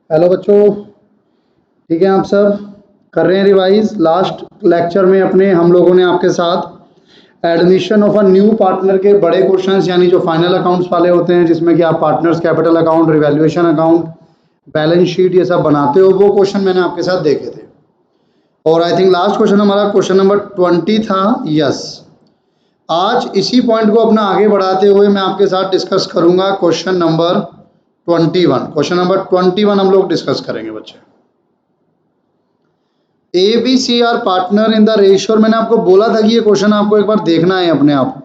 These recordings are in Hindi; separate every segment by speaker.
Speaker 1: हेलो बच्चों, ठीक है। आप सब कर रहे हैं रिवाइज। लास्ट लेक्चर में अपने हम लोगों ने आपके साथ admission of a new partner के बड़े क्वेश्चंस यानी जो फाइनल अकाउंट्स वाले होते हैं, जिसमें कि आप partners capital account, revaluation account, balance sheet ये सब बनाते हो, वो क्वेश्चन मैंने आपके साथ देखे थे। और आई थिंक लास्ट क्वेश्चन हमारा क्वेश्चन नंबर 20 था। यस, आज इसी पॉइंट को अपना आगे बढ़ाते हुए मैं आपके साथ डिस्कस करूंगा क्वेश्चन नंबर 21। क्वेश्चन नंबर 21 हम लोग डिस्कस करेंगे बच्चे। A B C are partner in the ratio. और मैंने आपको बोला था कि ये क्वेश्चन आपको एक बार देखना है अपने आप।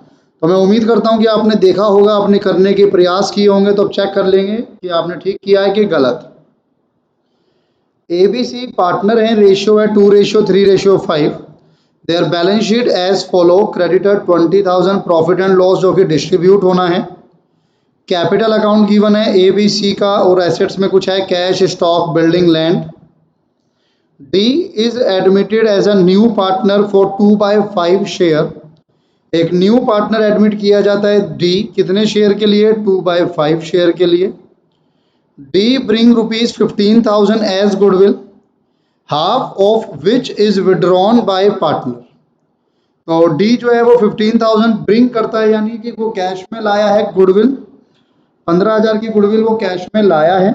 Speaker 1: तो मैं उम्मीद करता हूं कि आपने देखा होगा, आपने करने के प्रयास किए होंगे, तो अब चेक कर लेंगे कि आपने ठीक किया है कि गलत। ए बी सी पार्टनर है, रेशियो है 2:3:5। Their balance sheet as follow. Creditor 20,000, profit and loss जो कि डिस्ट्रीब्यूट होना है। कैपिटल अकाउंट गिवन है ए बी सी का, और एसेट्स में कुछ है cash, stock, building, land. D is admitted as a new partner for 2/5 share. एक न्यू पार्टनर एडमिट किया जाता है D कितने शेयर के लिए? 2/5 शेयर के लिए। D bring ₹15,000 as goodwill, half of which is withdrawn by partner. तो D जो है वो 15,000 ब्रिंग करता है, यानी कि वो कैश में लाया है गुडविल। 15,000 की गुडविल वो कैश में लाया है,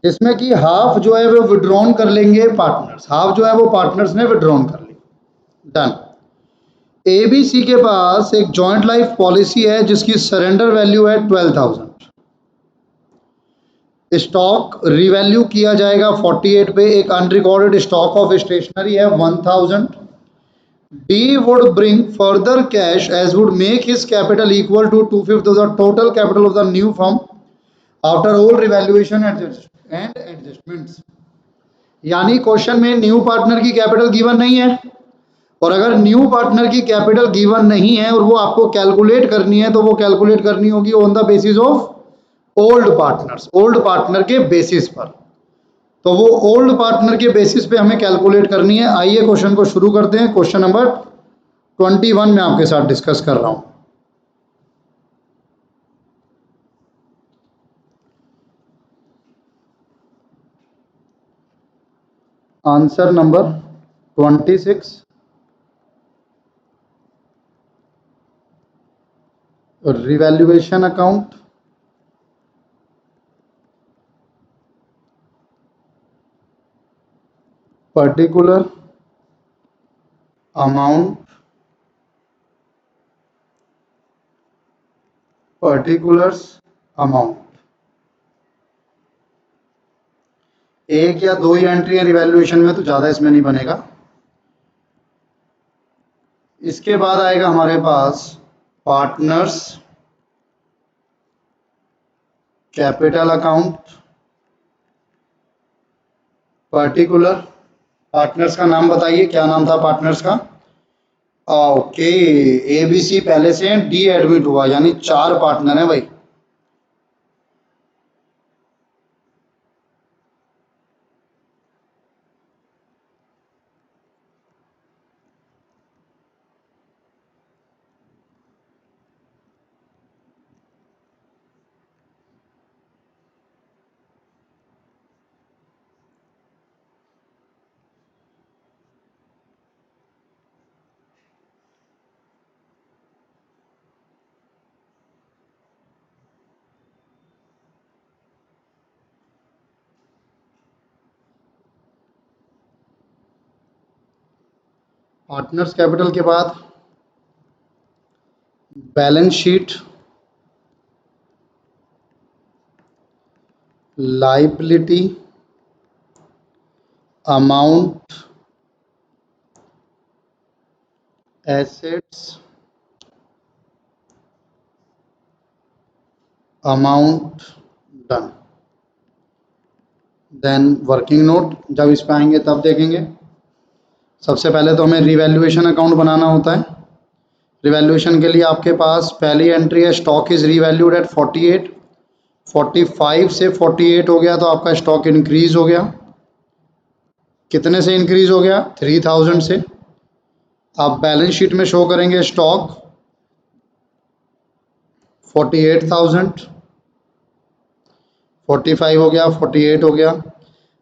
Speaker 1: जिसमें कि हाफ जो है वो विड्रॉन कर लेंगे पार्टनर्स। हाफ जो है वो पार्टनर्स ने विड्रॉन कर ली। डन। एबीसी के पास एक जॉइंट लाइफ पॉलिसी है जिसकी सरेंडर वैल्यू है 12,000। स्टॉक रिवैल्यू किया जाएगा 48 पे। एक अनरिकॉर्डेड स्टॉक ऑफ स्टेशनरी है 1000। D would bring further cash as would make his capital equal to 2/5 of the total capital of the new firm after all revaluation and adjustments. यानी क्वेश्चन में न्यू पार्टनर की कैपिटल गिवन नहीं है, और अगर न्यू पार्टनर की कैपिटल गिवन नहीं है और वो आपको कैलकुलेट करनी है, तो वो कैलकुलेट करनी होगी on the basis of old partners, old partner के बेसिस पर। तो वो ओल्ड पार्टनर के बेसिस पे हमें कैलकुलेट करनी है। आइए क्वेश्चन को शुरू करते हैं। क्वेश्चन नंबर 21 में आपके साथ डिस्कस कर रहा हूं। Answer number 26, revaluation account, particular amount, particulars amount. एक या दो ही एंट्री है रिवैल्यूएशन में, तो ज़्यादा इसमें नहीं बनेगा। इसके बाद आएगा हमारे पास partners capital account, particular. Partners का नाम बताइए, क्या नाम था पार्टनर्स का? ओके, एबीसी पहले से डी एडमिट हुआ, यानी 4 पार्टनर है भाई। पार्टनर्स कैपिटल के बाद balance sheet, liability, amount, assets, amount, done. Then working note, जब इस पे आएंगे तब देखेंगे। सबसे पहले तो हमें रिवैल्यूएशन अकाउंट बनाना होता है। रिवैल्यूएशन के लिए आपके पास पहली एंट्री है, स्टॉक इज रीवैल्यूड एट 48। 45 से 48 हो गया, तो आपका स्टॉक इंक्रीज हो गया। कितने से इंक्रीज हो गया? 3000 से। आप बैलेंस शीट में शो करेंगे स्टॉक 48,000। 45 हो गया, 48 हो गया।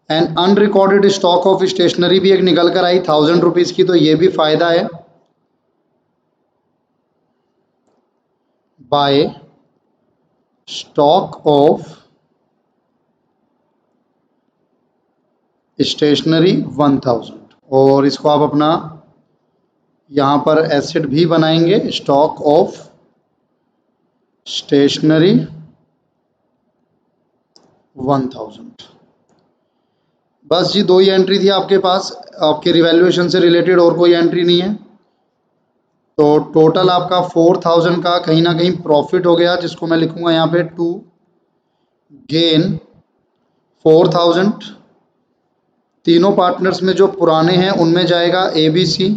Speaker 1: And unrecorded stock of stationery भी एक निकल कर आई 1000 रुपीज़ की, तो ये भी फायदा है। बाय स्टॉक ऑफ स्टेशनरी 1000, और इसको आप अपना यहाँ पर एसेट भी बनाएंगे, स्टॉक ऑफ स्टेशनरी 1000। बस जी 2 ही एंट्री थी आपके पास, आपके रिवैल्यूएशन से रिलेटेड और कोई एंट्री नहीं है। तो टोटल आपका 4000 का कहीं ना कहीं प्रॉफिट हो गया, जिसको मैं लिखूंगा यहाँ पे टू गेन 4000। तीनों पार्टनर्स में जो पुराने हैं उनमें जाएगा ABC।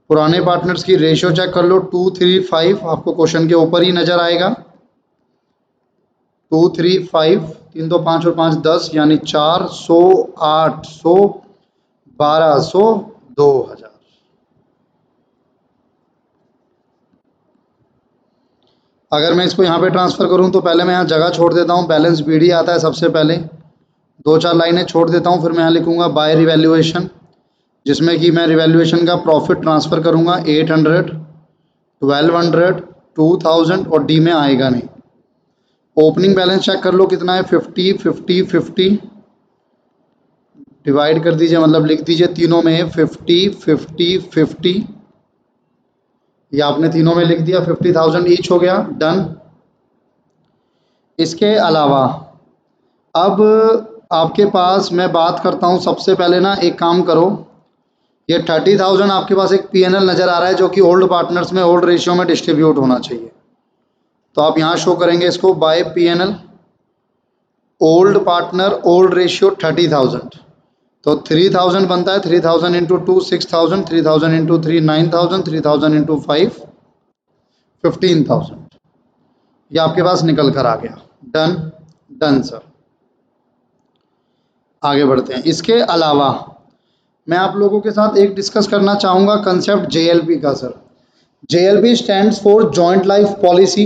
Speaker 1: पुराने पार्टनर्स की रेशियो चेक कर लो 235, आपको क्वेश्चन के ऊपर ही नजर आएगा। 235, 3 तो 5 और 5 10, यानी 400, 800, 1200, 2000। अगर मैं इसको यहाँ पे ट्रांसफ़र करूँ तो पहले मैं यहाँ जगह छोड़ देता हूँ, बैलेंस BD आता है सबसे पहले, 2-4 लाइनें छोड़ देता हूँ, फिर मैं यहाँ लिखूँगा बाय रिवैल्यूएशन, जिसमें कि मैं रिवैल्यूएशन का प्रॉफिट ट्रांसफ़र करूँगा 800, 1200, 2000, और डी में आएगा नहीं। ओपनिंग बैलेंस चेक कर लो कितना है, 50, 50, 50, डिवाइड कर दीजिए, मतलब लिख दीजिए तीनों में 50, 50, 50, ये आपने तीनों में लिख दिया, 50,000 ईच हो गया, डन। इसके अलावा अब आपके पास मैं बात करता हूँ, सबसे पहले ना एक काम करो, ये 30,000 आपके पास एक P&L नज़र आ रहा है जो कि ओल्ड पार्टनर्स में ओल्ड रेशियो में डिस्ट्रीब्यूट होना चाहिए। तो आप यहाँ शो करेंगे इसको by P&L old partner old ratio 30,000, तो 3000 बनता है, 3000 इंटू 2 6000, 3000 इंटू 3 9000, 3000 इंटू 5 15,000, ये आपके पास निकल कर आ गया, डन। Done sir. आगे बढ़ते हैं। इसके अलावा मैं आप लोगों के साथ एक डिस्कस करना चाहूँगा कंसेप्ट JLP का sir. JLP stands for joint life policy.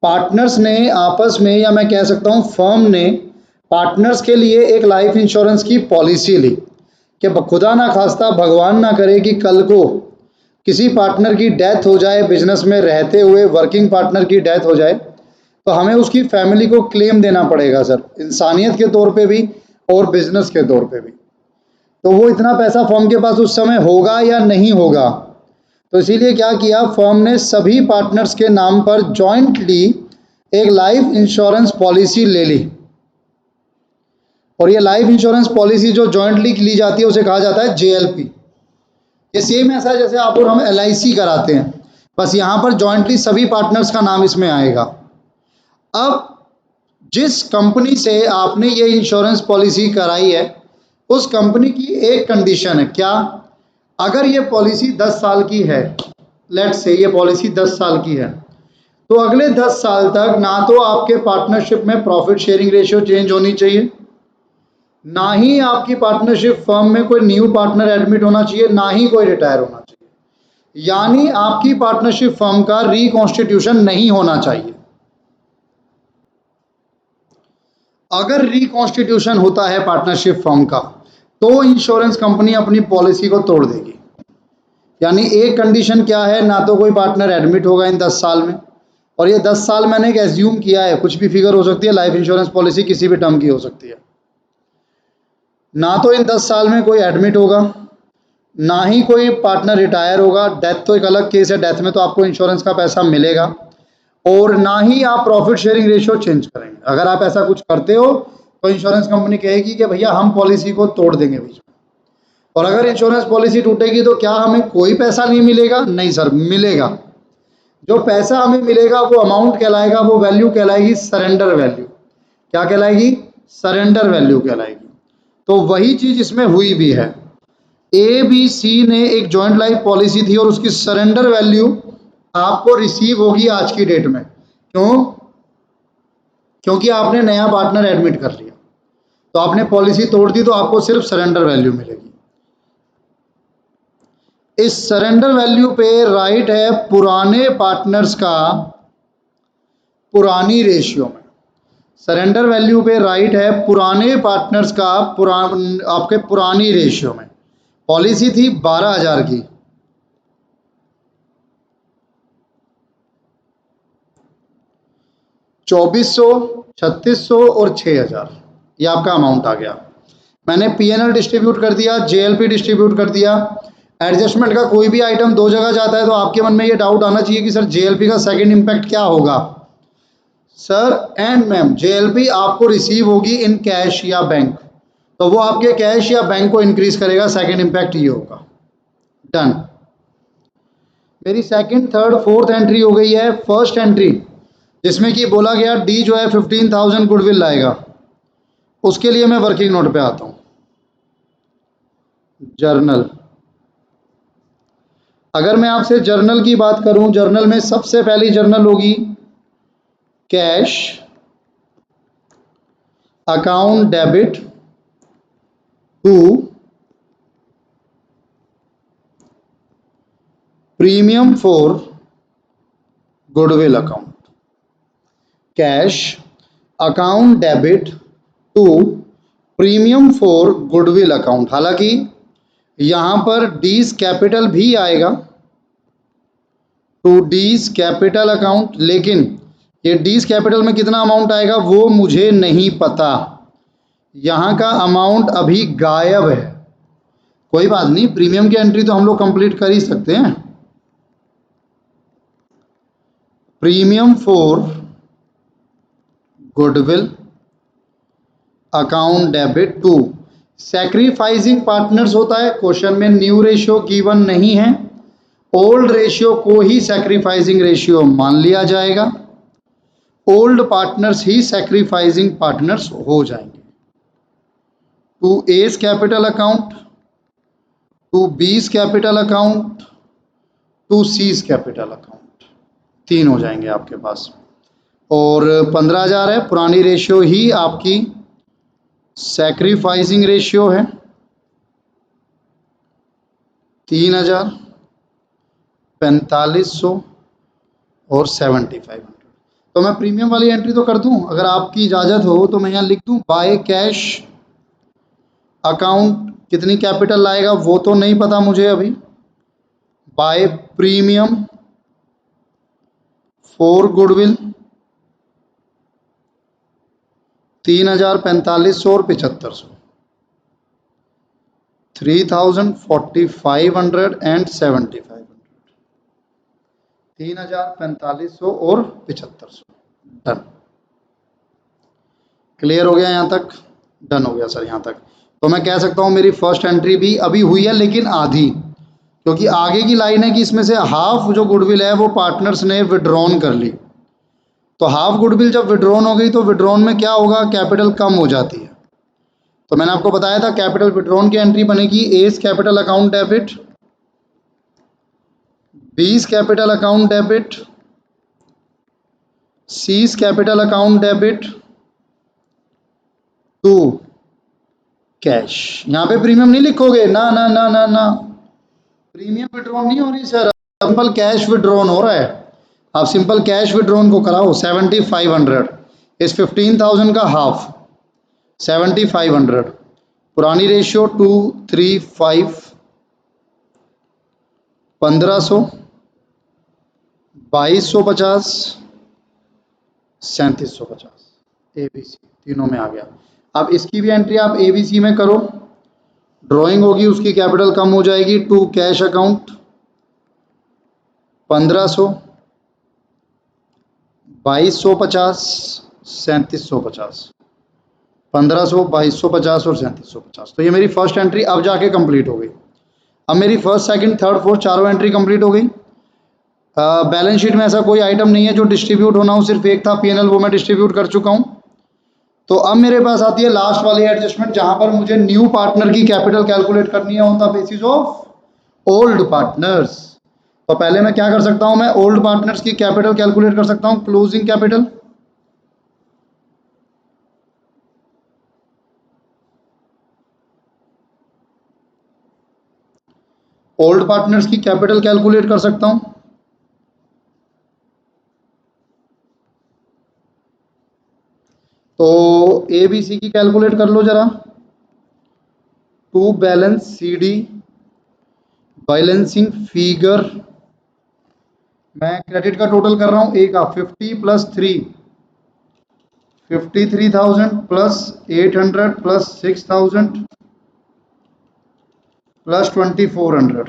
Speaker 1: Partners ने आपस में, या मैं कह सकता हूँ फर्म ने पार्टनर्स के लिए एक लाइफ इंश्योरेंस की पॉलिसी ली कि खुदा ना खास्ता, भगवान ना करे कि कल को किसी पार्टनर की डेथ हो जाए, बिजनेस में रहते हुए वर्किंग पार्टनर की डेथ हो जाए, तो हमें उसकी फैमिली को क्लेम देना पड़ेगा सर, इंसानियत के तौर पे भी और बिजनेस के तौर पे भी। तो वो इतना पैसा फर्म के पास उस समय होगा या नहीं होगा, तो इसीलिए क्या किया, फर्म ने सभी पार्टनर्स के नाम पर जॉइंटली एक लाइफ इंश्योरेंस पॉलिसी ले ली। और ये लाइफ इंश्योरेंस पॉलिसी जो जॉइंटली ली जाती है उसे कहा जाता है JLP। ये सेम ऐसा है जैसे आप और हम LIC कराते हैं, बस यहाँ पर जॉइंटली सभी पार्टनर्स का नाम इसमें आएगा। अब जिस कंपनी से आपने ये इंश्योरेंस पॉलिसी कराई है उस कंपनी की एक कंडीशन है, क्या, अगर ये पॉलिसी 10 साल की है, लेट्स से ये पॉलिसी 10 साल की है, तो अगले 10 साल तक ना तो आपके पार्टनरशिप में प्रॉफिट शेयरिंग रेशियो चेंज होनी चाहिए, ना ही आपकी पार्टनरशिप फर्म में कोई न्यू पार्टनर एडमिट होना चाहिए, ना ही कोई रिटायर होना चाहिए, यानी आपकी पार्टनरशिप फर्म का रिकॉन्स्टिट्यूशन नहीं होना चाहिए। अगर रिकॉन्स्टिट्यूशन होता है पार्टनरशिप फर्म का तो इंश्योरेंस कंपनी अपनी पॉलिसी को तोड़ देगी। यानी एक कंडीशन क्या है, ना तो कोई पार्टनर एडमिट होगा इन 10 साल में, और ये 10 साल मैंने एक एज्यूम किया है, कुछ भी फिगर हो सकती है, लाइफ इंश्योरेंस पॉलिसी किसी भी टर्म की हो सकती है, ना तो इन 10 साल में कोई एडमिट होगा, ना ही कोई पार्टनर रिटायर होगा, डेथ तो एक अलग केस है, डेथ में तो आपको इंश्योरेंस का पैसा मिलेगा, और ना ही आप प्रॉफिट शेयरिंग रेशियो चेंज करेंगे। अगर आप ऐसा कुछ करते हो तो इंश्योरेंस कंपनी कहेगी कि भैया हम पॉलिसी को तोड़ देंगे बीच में। और अगर इंश्योरेंस पॉलिसी टूटेगी तो क्या हमें कोई पैसा नहीं मिलेगा? नहीं सर, मिलेगा। जो पैसा हमें मिलेगा वो अमाउंट कहलाएगा, वो वैल्यू कहलाएगी सरेंडर वैल्यू। क्या कहलाएगी? सरेंडर वैल्यू कहलाएगी। तो वही चीज इसमें हुई भी है। ABC ने एक जॉइंट लाइफ पॉलिसी थी और उसकी सरेंडर वैल्यू आपको रिसीव होगी आज की डेट में। क्यों? क्योंकि आपने नया पार्टनर एडमिट कर लिया, तो आपने पॉलिसी तोड़ दी, तो आपको सिर्फ सरेंडर वैल्यू मिलेगी। इस सरेंडर वैल्यू पे राइट है पुराने पार्टनर्स का पुरानी रेशियो में। सरेंडर वैल्यू पे राइट है पुराने पार्टनर्स का आपके पुरानी रेशियो में। पॉलिसी थी 12,000 की, 2400, 3600 और 6000, ये आपका अमाउंट आ गया। मैंने पीएनएल डिस्ट्रीब्यूट कर दिया, जेएलपी डिस्ट्रीब्यूट कर दिया। एडजस्टमेंट का कोई भी आइटम दो जगह जाता है तो आपके मन में ये डाउट आना चाहिए कि सर जेएलपी का सेकंड इंपैक्ट क्या होगा। सर एंड मैम, जेएलपी आपको रिसीव होगी इन कैश या बैंक, तो वो आपके कैश या बैंक को इंक्रीज करेगा, सेकंड इंपैक्ट ये होगा। डन। मेरी सेकंड, थर्ड, फोर्थ एंट्री हो गई है। फर्स्ट एंट्री जिसमें कि बोला गया डी जो है 15,000 गुडविल लाएगा, उसके लिए मैं वर्किंग नोट पे आता हूं। जर्नल, अगर मैं आपसे जर्नल की बात करूं, जर्नल में सबसे पहली जर्नल होगी cash account debit to premium for goodwill account. Cash account debit to premium for goodwill account. हालांकि यहां पर डीज कैपिटल भी आएगा, टू डीज कैपिटल अकाउंट, लेकिन ये डीज कैपिटल में कितना अमाउंट आएगा वो मुझे नहीं पता। यहां का अमाउंट अभी गायब है। कोई बात नहीं, प्रीमियम की एंट्री तो हम लोग कंप्लीट कर ही सकते हैं। Premium for goodwill account debit to sacrificing partners होता है। क्वेश्चन में न्यू रेशियो गिवन नहीं है, ओल्ड रेशियो को ही सैक्रिफाइसिंग रेशियो मान लिया जाएगा। ओल्ड पार्टनर्स ही सैक्रिफाइसिंग पार्टनर्स हो जाएंगे। To A's capital account, to B's capital account, to C's capital account, तीन हो जाएंगे आपके पास। और 15,000 है, पुरानी रेशियो ही आपकी सैक्रिफाइसिंग रेशियो है। 3,000, 4500 और 7500। तो मैं प्रीमियम वाली एंट्री तो कर दूं, अगर आपकी इजाज़त हो तो मैं यहाँ लिख दूं बाय कैश अकाउंट, कितनी कैपिटल लाएगा वो तो नहीं पता मुझे अभी। बाय प्रीमियम फॉर गुडविल 3,000, 4500 और 7500, 3,000, 4,500 एंड 7,500, 3,000, 4500 और 7500। डन। क्लियर हो गया यहाँ तक? डन हो गया सर यहाँ तक। तो मैं कह सकता हूँ मेरी फर्स्ट एंट्री भी अभी हुई है, लेकिन आधी, क्योंकि आगे की लाइन है कि इसमें से हाफ जो गुडविल है वो पार्टनर्स ने विड्रॉन कर ली। तो हाफ गुडविल जब विड्रॉन हो गई तो विड्रॉन में क्या होगा, कैपिटल कम हो जाती है। तो मैंने आपको बताया था कैपिटल विड्रॉन की एंट्री बनेगी A's capital account debit, B's capital account debit, C's capital account debit to cash. यहां पे प्रीमियम नहीं लिखोगे, ना ना ना ना ना, प्रीमियम विड्रॉन नहीं हो रही सर, सिंपल कैश विड्रॉन हो रहा है। आप सिंपल कैश विड्रॉन को कराओ। 7,500 इस 15,000 का हाफ, 7,500। पुरानी रेशियो 235, 1500, 2250, 3750, एबीसी तीनों में आ गया। अब इसकी भी एंट्री आप एबीसी में करो, ड्राइंग होगी उसकी कैपिटल कम हो जाएगी। टू कैश अकाउंट 1500, 2250, 3750, 1500, 2250 और 3750। तो ये मेरी फर्स्ट एंट्री अब जाके कंप्लीट हो गई। अब मेरी फर्स्ट, सेकंड, थर्ड, फोर्थ चारों एंट्री कंप्लीट हो गई। बैलेंस शीट में ऐसा कोई आइटम नहीं है जो डिस्ट्रीब्यूट होना हो, सिर्फ एक था पीएनएल, वो मैं डिस्ट्रीब्यूट कर चुका हूं। तो अब मेरे पास आती है लास्ट वाली एडजस्टमेंट, जहां पर मुझे न्यू पार्टनर की कैपिटल कैलकुलेट करनी है on the basis of old partners. तो पहले मैं क्या कर सकता हूं, मैं ओल्ड पार्टनर्स की कैपिटल कैलकुलेट कर सकता हूं, क्लोजिंग कैपिटल। ओल्ड पार्टनर्स की कैपिटल कैलकुलेट कर सकता हूं। तो ए बी सी की कैलकुलेट कर लो जरा। To balance C D balancing figure, मैं क्रेडिट का टोटल कर रहा हूँ ए का 50 plus 3 53,000 plus 800 plus 6,000 plus 2,400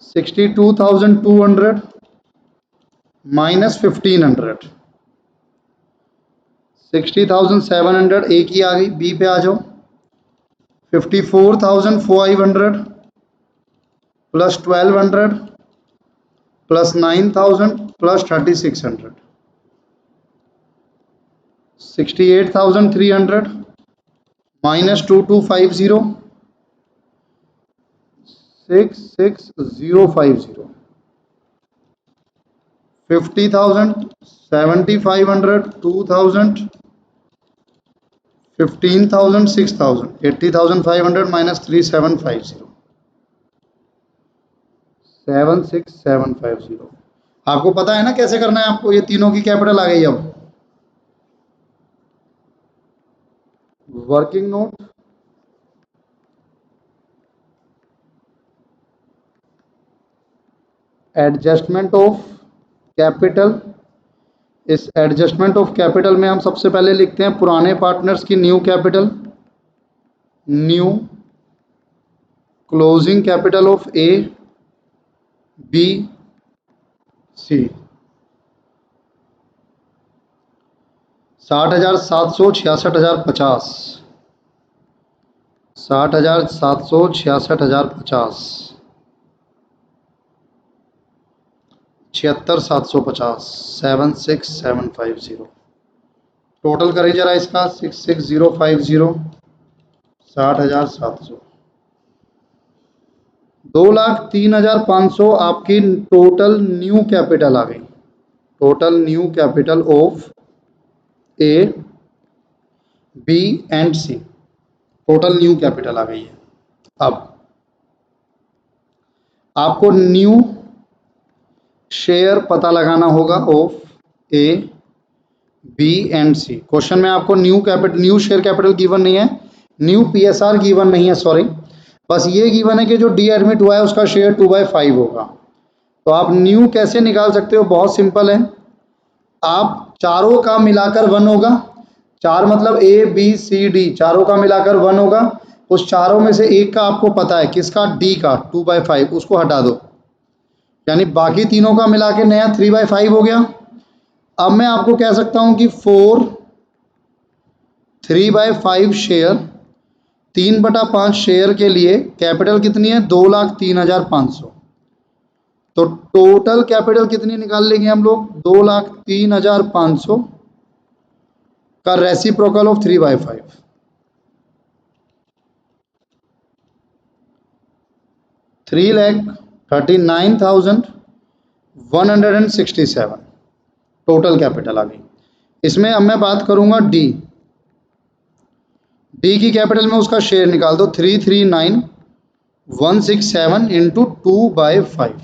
Speaker 1: 62,200 minus 1,500 60,700 A की आ गई। बी पे आ जाओ। 54,500 plus 1,200 plus 9,000 plus 3,600 68,300 minus 2250 66050 50,000 7,500 2,000 15,000 6,000 80,500 minus 3,750 7,6,750। आपको पता है ना कैसे करना है आपको? ये तीनों की कैपिटल आ गई। अब working note, adjustment of capital. इस एडजस्टमेंट ऑफ कैपिटल में हम सबसे पहले लिखते हैं पुराने पार्टनर्स की new capital, new closing capital of A B C 60,700 66,050 60,700 66,050 76,750 7,6,750। Total करें जरा इसका 6,6,050 60,700 2,03,500 आपकी टोटल न्यू कैपिटल आ गई। Total new capital of A B and C, total new capital आ गई है। अब आपको न्यू शेयर पता लगाना होगा of A B and C. Question में आपको न्यू शेयर कैपिटल गिवन नहीं है, न्यू पीएसआर गिवन नहीं है, सॉरी, बस ये गिवन है कि जो डी एडमिट हुआ है उसका शेयर 2/5 होगा। तो आप न्यू कैसे निकाल सकते हो? बहुत सिंपल है, आप चारों का मिलाकर 1 होगा। चार मतलब ए बी सी डी, चारों का मिलाकर 1 होगा। उस चारों में से एक का आपको पता है, किसका? डी का 2/5, उसको हटा दो, यानी बाकी तीनों का मिला के नया 3/5 हो गया। अब मैं आपको कह सकता हूं कि 3/5 शेयर, 3/5 शेयर के लिए कैपिटल कितनी है? 2,03,500। तो टोटल कैपिटल कितनी निकाल लेंगे हम लोग? 2,03,500 का रेसिप्रोकल ऑफ 3/5 3,39,167 टोटल कैपिटल आ गई। इसमें अब मैं बात करूंगा डी। डी की कैपिटल में उसका शेयर निकाल दो, 3,39,167 इंटू 2/5।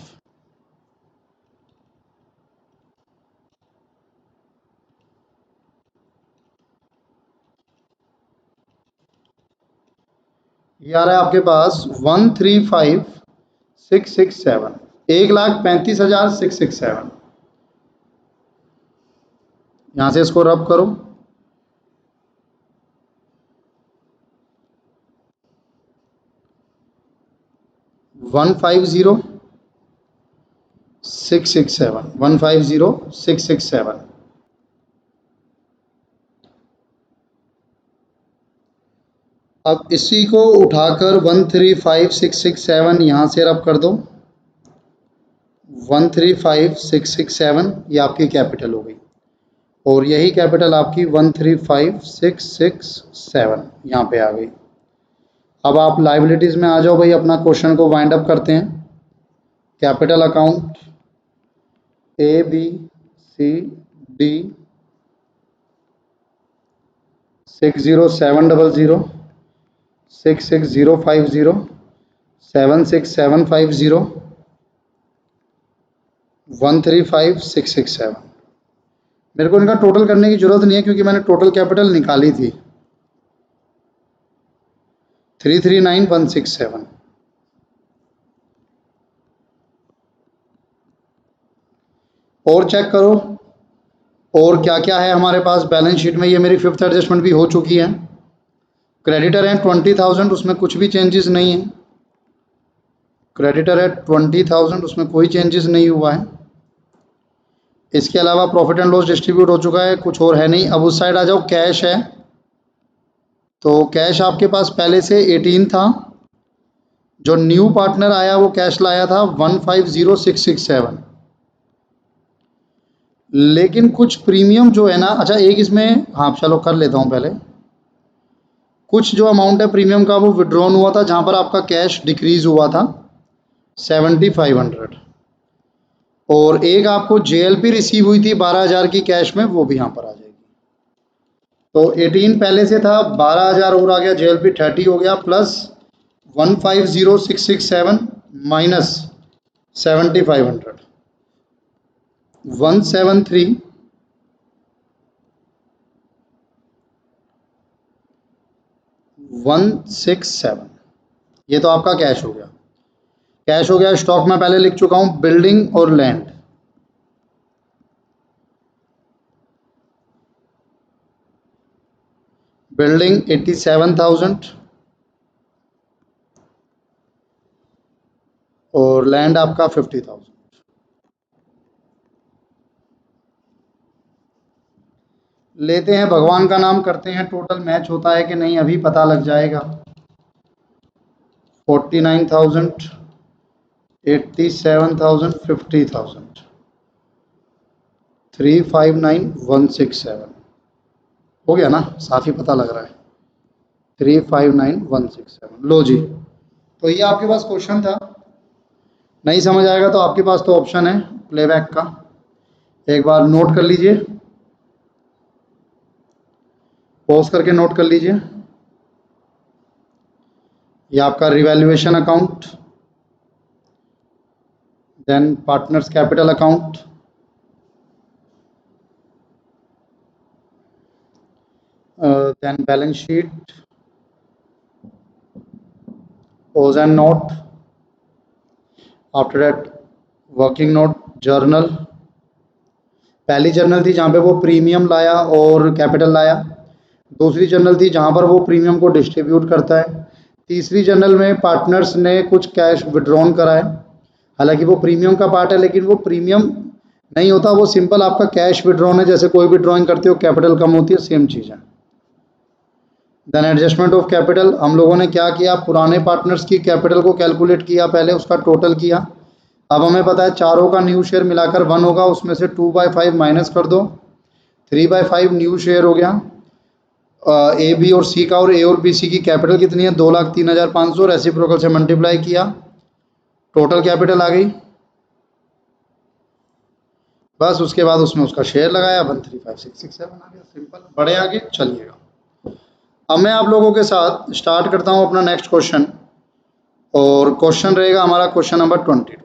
Speaker 1: ये आ रहा है आपके पास 135,667, 1,35,667। यहां से इसको रब करो, 150,667 150,667। अब इसी को उठाकर 135,667 यहाँ से रब कर दो, 135,667 ये आपकी कैपिटल हो गई, और यही कैपिटल आपकी 135,667 यहाँ पे आ गई। अब आप लाइबिलिटीज़ में आ जाओ भाई, अपना क्वेश्चन को वाइंड अप करते हैं। Capital account A B C D 60700 66050 76750 135,667। मेरे को इनका टोटल करने की जरूरत नहीं है क्योंकि मैंने टोटल कैपिटल निकाली थी 339,167। और चेक करो और क्या क्या है हमारे पास बैलेंस शीट में। ये मेरी फिफ्थ एडजस्टमेंट भी हो चुकी है। क्रेडिटर है 20,000, उसमें कुछ भी चेंजेस नहीं है। क्रेडिटर है 20,000, उसमें कोई चेंजेस नहीं हुआ है। इसके अलावा प्रॉफिट एंड लॉस डिस्ट्रीब्यूट हो चुका है, कुछ और है नहीं। अब उस साइड आ जाओ, कैश है। तो कैश आपके पास पहले से 18 था। जो न्यू पार्टनर आया वो कैश लाया था 150,667। लेकिन कुछ प्रीमियम जो है ना, अच्छा एक इसमें, हाँ चलो कर लेता हूँ पहले। कुछ जो अमाउंट है प्रीमियम का वो विड्रॉन हुआ था, जहाँ पर आपका कैश डिक्रीज हुआ था 7,500। और एक आपको जेएलपी रिसीव हुई थी 12,000 की कैश में, वो भी यहाँ पर आ जाएगी। तो 18 पहले से था, 12,000 और आ गया, जेएलपी 30 हो गया, प्लस 150,667 माइनस 7,500, 173,167। ये तो आपका कैश हो गया। कैश हो गया। स्टॉक में पहले लिख चुका हूं, बिल्डिंग और लैंड। बिल्डिंग 87,000 और लैंड आपका 50,000। लेते हैं भगवान का नाम, करते हैं टोटल मैच होता है कि नहीं, अभी पता लग जाएगा। 49,000, 87,000, 50,000, 359,167 हो गया ना, साफ ही पता लग रहा है। 359,167 लो जी। तो ये आपके पास क्वेश्चन था। नहीं समझ आएगा तो आपके पास तो ऑप्शन है प्लेबैक का, एक बार नोट कर लीजिए, पॉज करके नोट कर लीजिए। ये आपका revaluation account, then partners capital account, then balance sheet, pose and note, after that working note, journal. पहली जर्नल थी जहाँ पे वो प्रीमियम लाया और कैपिटल लाया। दूसरी जर्नल थी जहाँ पर वो प्रीमियम को डिस्ट्रीब्यूट करता है। तीसरी जर्नल में पार्टनर्स ने कुछ कैश विड्रॉन करा है, हालांकि वो प्रीमियम का पार्ट है लेकिन वो प्रीमियम नहीं होता, वो सिंपल आपका कैश विड्रॉन है। जैसे कोई भी ड्रॉइंग करते हो कैपिटल कम होती है, सेम चीज़ है। देन एडजस्टमेंट ऑफ कैपिटल, हम लोगों ने क्या किया, पुराने पार्टनर्स की कैपिटल को कैलकुलेट किया, पहले उसका टोटल किया। अब हमें पता है चारों का न्यू शेयर मिलाकर 1 होगा, उसमें से 2/5 माइनस कर दो, 3/5 न्यू शेयर हो गया। ए बी और सी का, और ए और बी सी की कैपिटल कितनी है, 2,03,500, रेसिप्रोकल से मल्टीप्लाई किया, टोटल कैपिटल आ गई। बस उसके बाद उसमें उसका शेयर लगाया, 135,667 आ गया, सिंपल। बड़े आगे चलिएगा। अब मैं आप लोगों के साथ स्टार्ट करता हूं अपना नेक्स्ट क्वेश्चन, और क्वेश्चन रहेगा हमारा question number 22।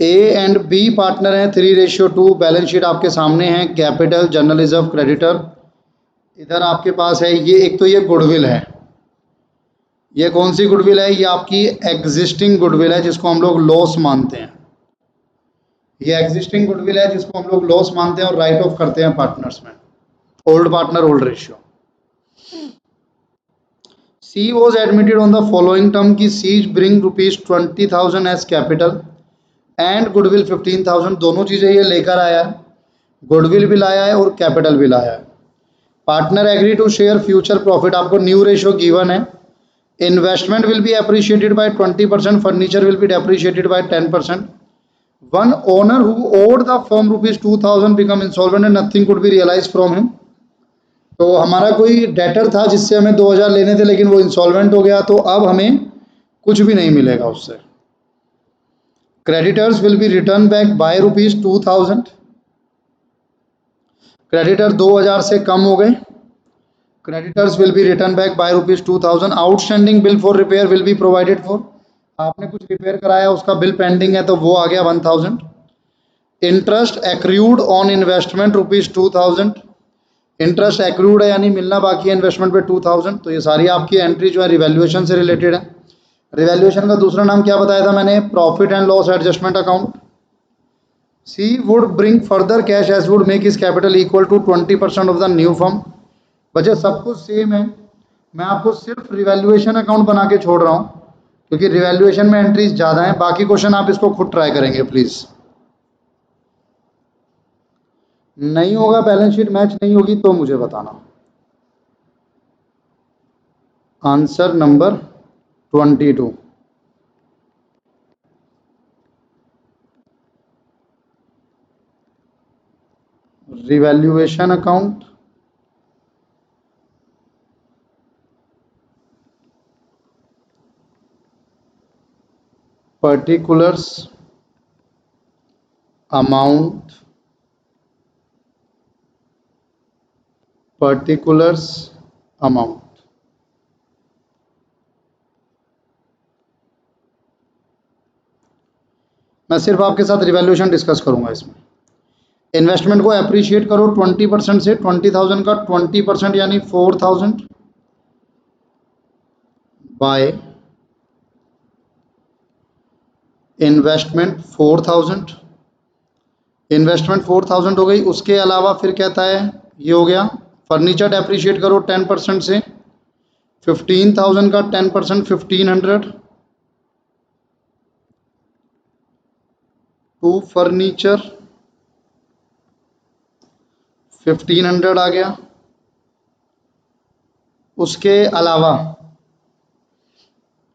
Speaker 1: A and B partner हैं 3:2। बैलेंस शीट आपके सामने है, कैपिटल, जनरल रिजर्व, क्रेडिटर। इधर आपके पास है ये, एक तो ये गुडविल है। ये कौन सी गुडविल है, ये आपकी एग्जिस्टिंग गुडविल है जिसको हम लोग लॉस मानते हैं। ये एग्जिस्टिंग गुडविल है जिसको हम लोग लॉस मानते हैं और राइट ऑफ करते हैं पार्टनर्स में, old partner old ratio. C was admitted on the following term की C bring ₹20,000 as capital and goodwill 15,000। दोनों चीज़ें ये लेकर आया है, गुडविल भी लाया है और कैपिटल भी लाया है। Partner agree to share future profit, आपको न्यू रेशियो गिवन है। Investment will be appreciated by 20%, furniture will be depreciated by 10%। One owner who owed the firm ₹2,000 become insolvent and nothing could be realise from him. तो हमारा कोई डेटर था जिससे हमें 2,000 लेने थे, लेकिन वो इंसॉल्वेंट हो गया, तो अब हमें कुछ भी नहीं मिलेगा उससे। Creditors will be return back by ₹2,000। Creditor 2,000 से कम हो गए। Creditors will be return back by ₹2,000। Outstanding bill for repair will be provided for, आपने कुछ रिपेयर कराया उसका बिल पेंडिंग है तो वो आ गया 1,000। Interest accrued on investment ₹2000, interest accrued है यानी मिलना बाकी है इन्वेस्टमेंट पे 2000। तो ये सारी आपकी एंट्री जो है रिवैल्यूएशन से रिलेटेड है। रिवैल्यूएशन का दूसरा नाम क्या बताया था मैंने? Profit and loss adjustment account. C would bring further cash as would make is capital equal to 20% of the new firm. बच्चे सब कुछ सेम है, मैं आपको सिर्फ रिवैल्यूएशन अकाउंट बना के छोड़ रहा हूँ क्योंकि रिवैल्यूएशन में एंट्रीज ज़्यादा हैं। बाकी क्वेश्चन आप इसको खुद ट्राई करेंगे प्लीज़। नहीं होगा, बैलेंस शीट मैच नहीं होगी तो मुझे बताना। Answer number 22। Revaluation account, particulars amount, particulars amount. मैं सिर्फ आपके साथ रिवैल्यूएशन डिस्कस करूंगा इसमें। इन्वेस्टमेंट को अप्रिशिएट करो 20% से, 20,000 का 20% यानी 4,000 बाय इन्वेस्टमेंट 4,000। इन्वेस्टमेंट 4,000 हो गई। उसके अलावा फिर कहता है ये हो गया फर्नीचर अप्रिशिएट करो 10% से, 15,000 का 10% 1,500 टू फर्नीचर 1,500 आ गया। उसके अलावा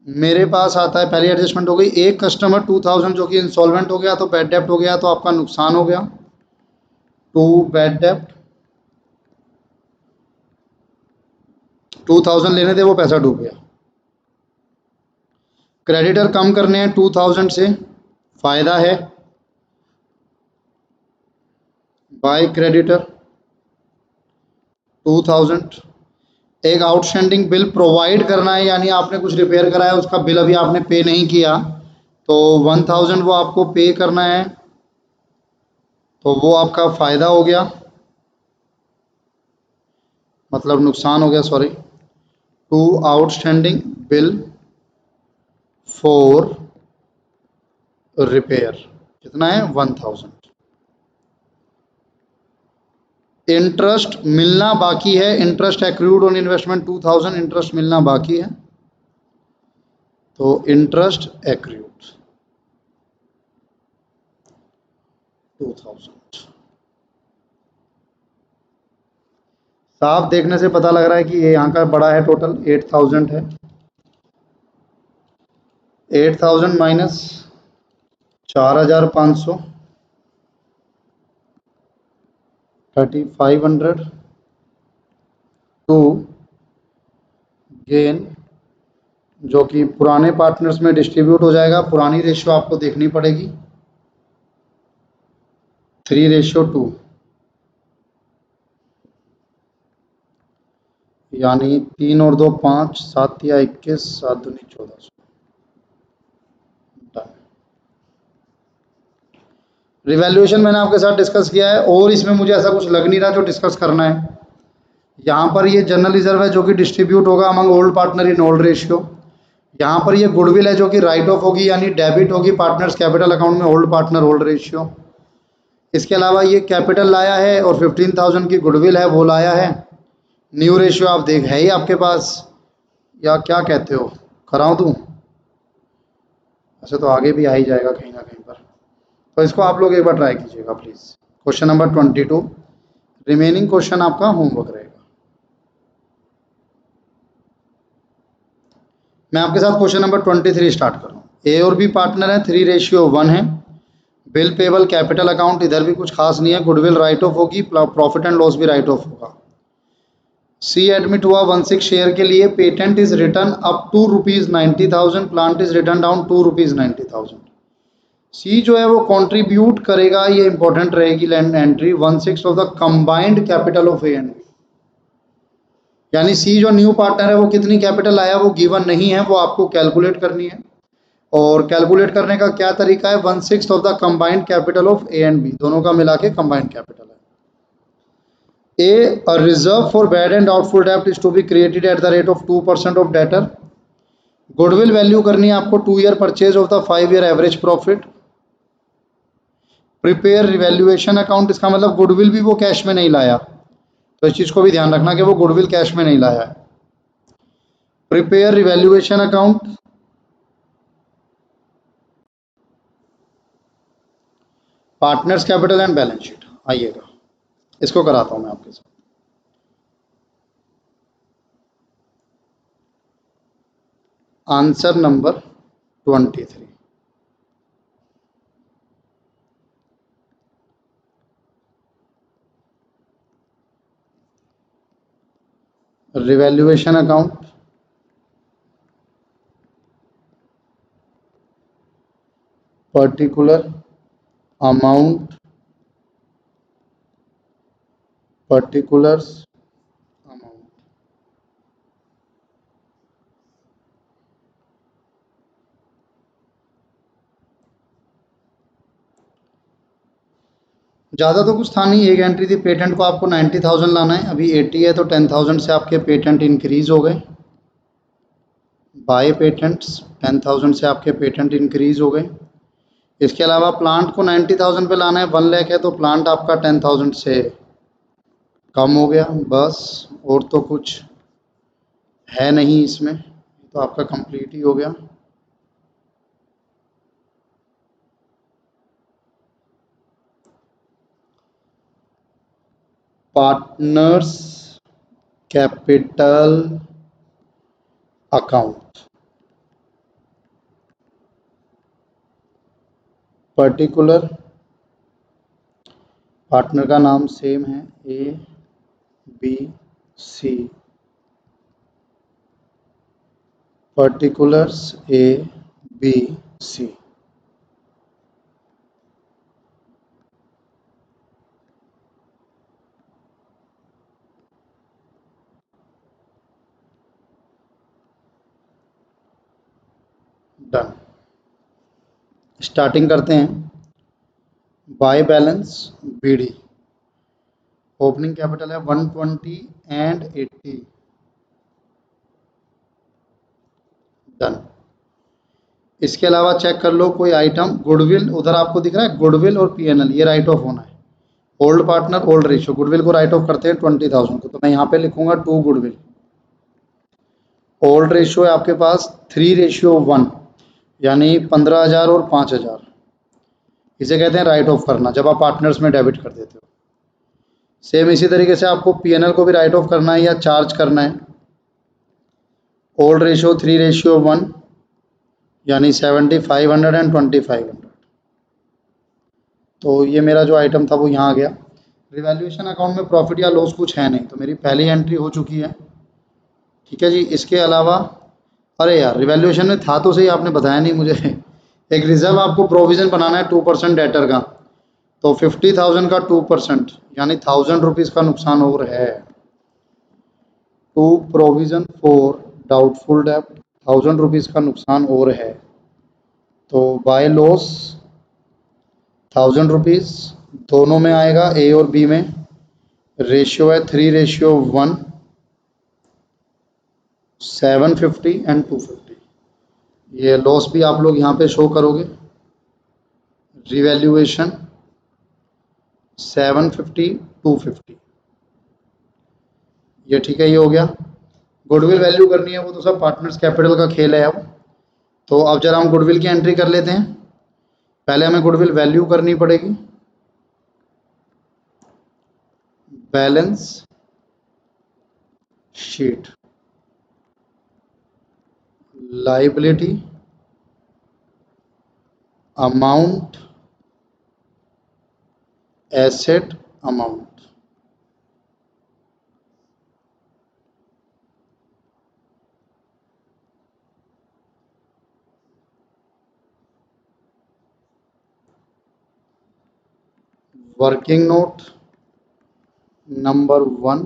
Speaker 1: मेरे पास आता है, पहली एडजस्टमेंट हो गई, एक कस्टमर 2,000 जो कि इंसॉल्वेंट हो गया तो बैड डेप्ट हो गया तो आपका नुकसान हो गया, टू बैड डेप्ट 2,000 लेने थे वो पैसा डूब गया। क्रेडिटर कम करने हैं 2,000 से, फायदा है बाय क्रेडिटर 2,000। एक आउटस्टैंडिंग बिल प्रोवाइड करना है यानी आपने कुछ रिपेयर कराया उसका बिल अभी आपने पे नहीं किया तो 1,000 वो आपको पे करना है तो वो आपका फ़ायदा हो गया, मतलब नुकसान हो गया sorry. To outstanding bill for repair कितना है 1,000। इंटरेस्ट मिलना बाकी है, interest accrued on investment 2,000, interest मिलना बाकी है तो इंटरेस्ट एक्रूड 2,000। साफ देखने से पता लग रहा है कि ये यहाँ का बड़ा है, टोटल 8,000 है। 8,000 माइनस 4,500 3,500 टू गेन जो कि पुराने पार्टनर्स में डिस्ट्रीब्यूट हो जाएगा। पुरानी रेशियो आपको देखनी पड़ेगी 3:2 यानी 3 और 2 5, 7 या 21, 7 दूनी 1400। रिवैल्यूएशन मैंने आपके साथ डिस्कस किया है और इसमें मुझे ऐसा कुछ लग नहीं रहा जो डिस्कस करना है। यहाँ पर ये जनरल रिजर्व है जो कि डिस्ट्रीब्यूट होगा among old partner in old ratio. यहाँ पर ये गुडविल है जो कि राइट ऑफ होगी यानी डेबिट होगी पार्टनर्स कैपिटल अकाउंट में ओल्ड पार्टनर ओल्ड रेशियो। इसके अलावा ये कैपिटल लाया है और 15,000 की गुडविल है वो लाया है। न्यू रेशियो आप देख है ही आपके पास, या क्या कहते हो, कराऊं दूं? ऐसे तो आगे भी आ ही जाएगा कहीं ना कहीं पर, तो इसको आप लोग एक बार ट्राई कीजिएगा please. Question number 22 remaining question आपका होमवर्क रहेगा। मैं आपके साथ क्वेश्चन नंबर 23 स्टार्ट कर रहा हूँ। ए और बी पार्टनर है, 3:1 है। बिल पेबल कैपिटल अकाउंट इधर भी कुछ खास नहीं है, गुडविल राइट ऑफ होगी, प्रॉफिट एंड लॉस भी राइट ऑफ होगा। सी एडमिट हुआ 16 शेयर के लिए, patent is return up to ₹90,000, plant is return down to ₹90,000। C जो है वो कंट्रीब्यूट करेगा, ये इंपॉर्टेंट रहेगी land entry, 1/6 of the combined capital of A and B. यानी सी जो न्यू पार्टनर है वो कितनी कैपिटल आया वो गिवन नहीं है, वो आपको कैलकुलेट करनी है। और कैलकुलेट करने का क्या तरीका है, 1/6 of the combined capital of A and B, दोनों का मिला के कंबाइंड कैपिटल है। A reserve for bad and doubtful debt is to be created at the rate of 2% of debtor. Goodwill value करनी है आपको 2 year purchase of the 5 year average profit. Prepare revaluation account, इसका मतलब गुडविल भी वो कैश में नहीं लाया, तो इस चीज को भी ध्यान रखना कि वो गुडविल कैश में नहीं लाया है। Prepare revaluation account, partners capital and balance sheet. आइएगा इसको कराता हूं मैं आपके साथ। Answer number 23। Revaluation account, particular amount, particulars amount. ज़्यादा तो कुछ था नहीं, एक एंट्री थी, पेटेंट को आपको 90,000 लाना है, अभी 80 है तो 10,000 से आपके पेटेंट इंक्रीज हो गए। बाय पेटेंट्स 10,000 से आपके पेटेंट इंक्रीज हो गए। इसके अलावा प्लांट को 90,000 पे लाना है, 1 लाख है तो प्लांट आपका 10,000 से कम हो गया, बस। और तो कुछ है नहीं इसमें, तो आपका कंप्लीट ही हो गया। Partners capital account, particular, partner का नाम सेम है, A B C, particulars A B C. Done. Starting करते हैं। By balance BD, opening capital है 120 एंड 80। डन। इसके अलावा चेक कर लो कोई आइटम, गुडविल उधर आपको दिख रहा है, गुडविल और पीएनएल ये राइट ऑफ होना है। Old partner old ratio, goodwill को राइट ऑफ करते हैं 20,000 को, तो मैं यहाँ पे लिखूंगा 2 गुडविल। ओल्ड रेशियो है आपके पास 3:1, यानी 15,000 और 5,000। इसे कहते हैं राइट ऑफ करना, जब आप पार्टनर्स में डेबिट कर देते हो। सेम इसी तरीके से आपको पीएनएल को भी राइट ऑफ करना है या चार्ज करना है। ओल्ड रेशियो 3:1, यानी 7,500 एंड 2,500। तो ये मेरा जो आइटम था वो यहाँ आ गया। रिवैल्यूएशन अकाउंट में प्रॉफिट या लॉस कुछ है नहीं, तो मेरी पहली एंट्री हो चुकी है। ठीक है जी। इसके अलावा, अरे यार रिवैल्यूएशन में था तो सही, आपने बताया नहीं मुझे। एक रिजर्व आपको प्रोविजन बनाना है 2% डेटर का, तो 50,000 का 2%, यानी 1,000 रुपीज़ का नुकसान और है। टू प्रोविजन फॉर डाउटफुल डेब्ट, 1,000 रुपीज़ का नुकसान और है, तो बाय लॉस 1,000 रुपीज़ दोनों में आएगा, ए और बी में। रेशियो है 3:1, 750 एंड 250। ये लॉस भी आप लोग यहाँ पे शो करोगे। रिवैल्यूएशन 750, 250, ये ठीक है, ये हो गया। गुडविल वैल्यू करनी है, वो तो सब पार्टनर्स कैपिटल का खेल है अब। तो अब जरा हम गुडविल की एंट्री कर लेते हैं। पहले हमें गुडविल वैल्यू करनी पड़ेगी। Balance sheet, liability amount, asset amount. Working note number 1,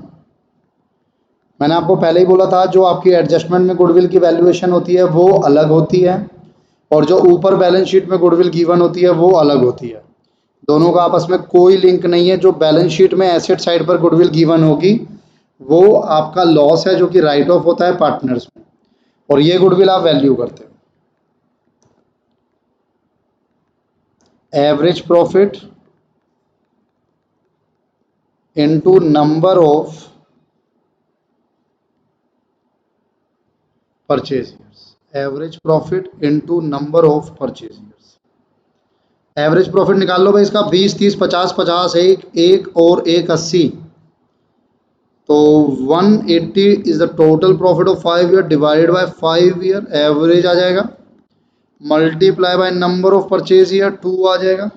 Speaker 1: मैंने आपको पहले ही बोला था जो आपकी एडजस्टमेंट में गुडविल की वैल्यूएशन होती है वो अलग होती है, और जो ऊपर बैलेंस शीट में गुडविल गिवन होती है वो अलग होती है। दोनों का आपस में कोई लिंक नहीं है। जो बैलेंस शीट में एसेट साइड पर गुडविल गिवन होगी वो आपका लॉस है, जो कि राइट ऑफ होता है पार्टनर्स में, और ये गुडविल आप वैल्यू करते हो। Average profit into number of purchase years. Average profit into number of purchase years. Average profit निकाल लो भाई इसका 20, 30, 50, 50, एक और एक 80, तो 180 is the total profit of 5 year divided by 5 year, average आ जाएगा, multiply by number of purchase year 2 आ जाएगा।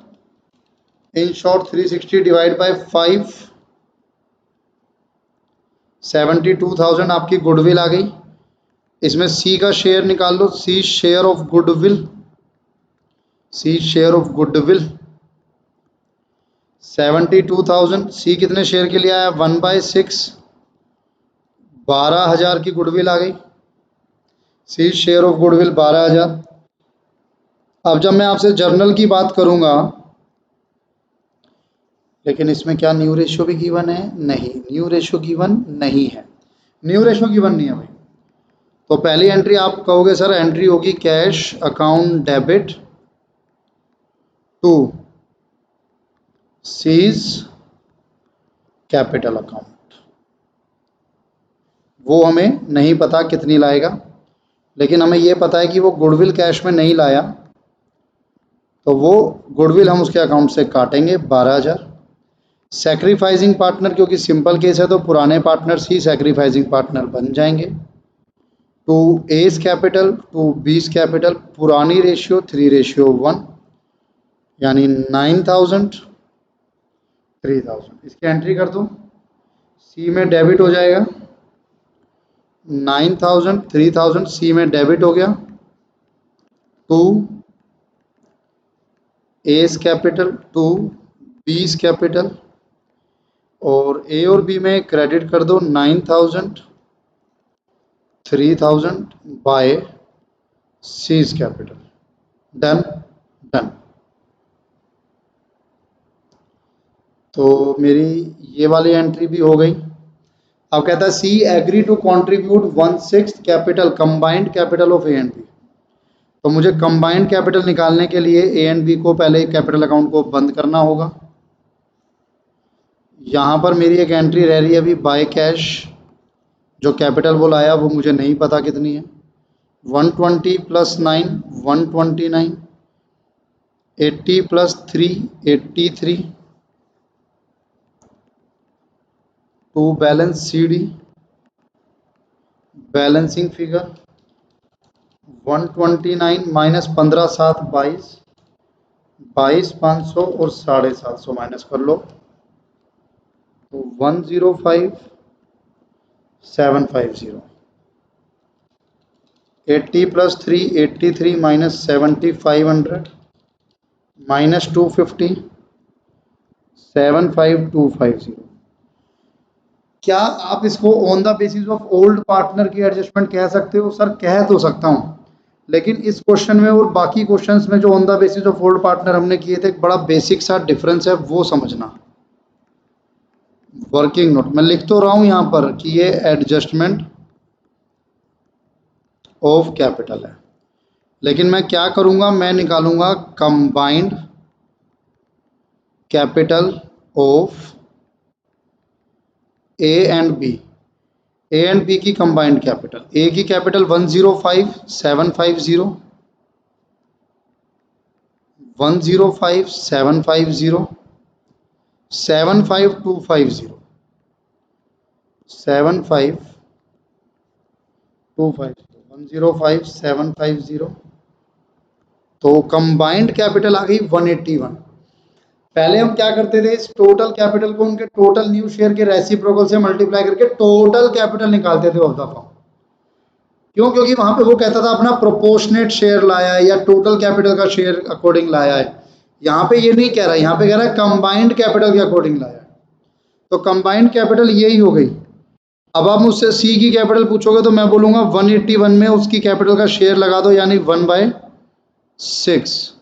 Speaker 1: इन शॉर्ट 360 डिवाइड बाय 5, 72,000 आपकी गुडविल आ गई। इसमें सी का शेयर निकाल लो, C share of goodwill, C share of goodwill 72,000। C कितने शेयर के लिए आया? 1/6, 12,000 की गुडविल आ गई। सी शेयर ऑफ गुडविल 12,000। अब जब मैं आपसे जर्नल की बात करूंगा, लेकिन इसमें क्या न्यू रेशियो भी गिवन है? नहीं, न्यू रेशियो गिवन नहीं है, न्यू रेशियो गिवन नहीं है भाई। तो पहली एंट्री आप कहोगे सर एंट्री होगी cash account debit to C's capital account. वो हमें नहीं पता कितनी लाएगा, लेकिन हमें ये पता है कि वो गुडविल कैश में नहीं लाया, तो वो गुडविल हम उसके अकाउंट से काटेंगे 12,000। सैक्रिफाइसिंग पार्टनर, क्योंकि सिंपल केस है तो पुराने पार्टनर्स ही सैक्रिफाइसिंग पार्टनर बन जाएंगे। To A's capital to B's capital, पुरानी रेशियो 3:1, यानी 9,000 3,000। इसकी एंट्री कर दो, सी में डेबिट हो जाएगा 9,000 3,000, सी में डेबिट हो गया। To A's capital to B's capital, और ए और बी में क्रेडिट कर दो 9,000 3,000 by C's capital. Done done. तो मेरी ये वाली एंट्री भी हो गई। अब कहता है C agree to contribute 1/6 capital combined capital of A and B. तो मुझे कंबाइंड कैपिटल निकालने के लिए ए एंड बी को पहले कैपिटल अकाउंट को बंद करना होगा। यहाँ पर मेरी एक एंट्री रह रही है अभी बाय कैश, जो कैपिटल वो लाया वो मुझे नहीं पता कितनी है। 120 + 9 129, 80 + 3 83, to balance C D, balancing figure 129 minus 15 7 22, 22,500 और 750 माइनस कर लो, तो 105,750। 80 + 3 83 माइनस 7,500 माइनस 250 75250। क्या आप इसको on the basis of old partner की एडजस्टमेंट कह सकते हो? सर कह तो सकता हूँ, लेकिन इस क्वेश्चन में और बाकी क्वेश्चंस में जो on the basis of old partner हमने किए थे, एक बड़ा बेसिक सा डिफरेंस है, वो समझना। वर्किंग नोट मैं लिख तो रहा हूँ यहाँ पर कि ये एडजस्टमेंट ऑफ कैपिटल है, लेकिन मैं क्या करूँगा, मैं निकालूंगा combined capital of A and B. A and B की कंबाइंड कैपिटल, ए की कैपिटल 105,750, 105,750, 75,250, 75,250, 105,750। तो कंबाइंड कैपिटल आ गई 181। पहले हम क्या करते थे, इस टोटल कैपिटल को उनके टोटल न्यू शेयर के रेसिप्रोकल से मल्टीप्लाई करके टोटल कैपिटल निकालते थे ऑफ द फर्म। क्यों? क्योंकि वहां पे वो कहता था अपना प्रोपोर्शनेट शेयर लाया है या टोटल कैपिटल का शेयर अकॉर्डिंग लाया है। यहाँ पे ये नहीं कह रहा, यहाँ पे कह रहा है कंबाइंड कैपिटल के अकॉर्डिंग लाया है। तो कंबाइंड कैपिटल यही हो गई। अब आप मुझसे सी की कैपिटल पूछोगे तो मैं बोलूंगा 181 में उसकी कैपिटल का शेयर लगा दो, यानी 1/6। 6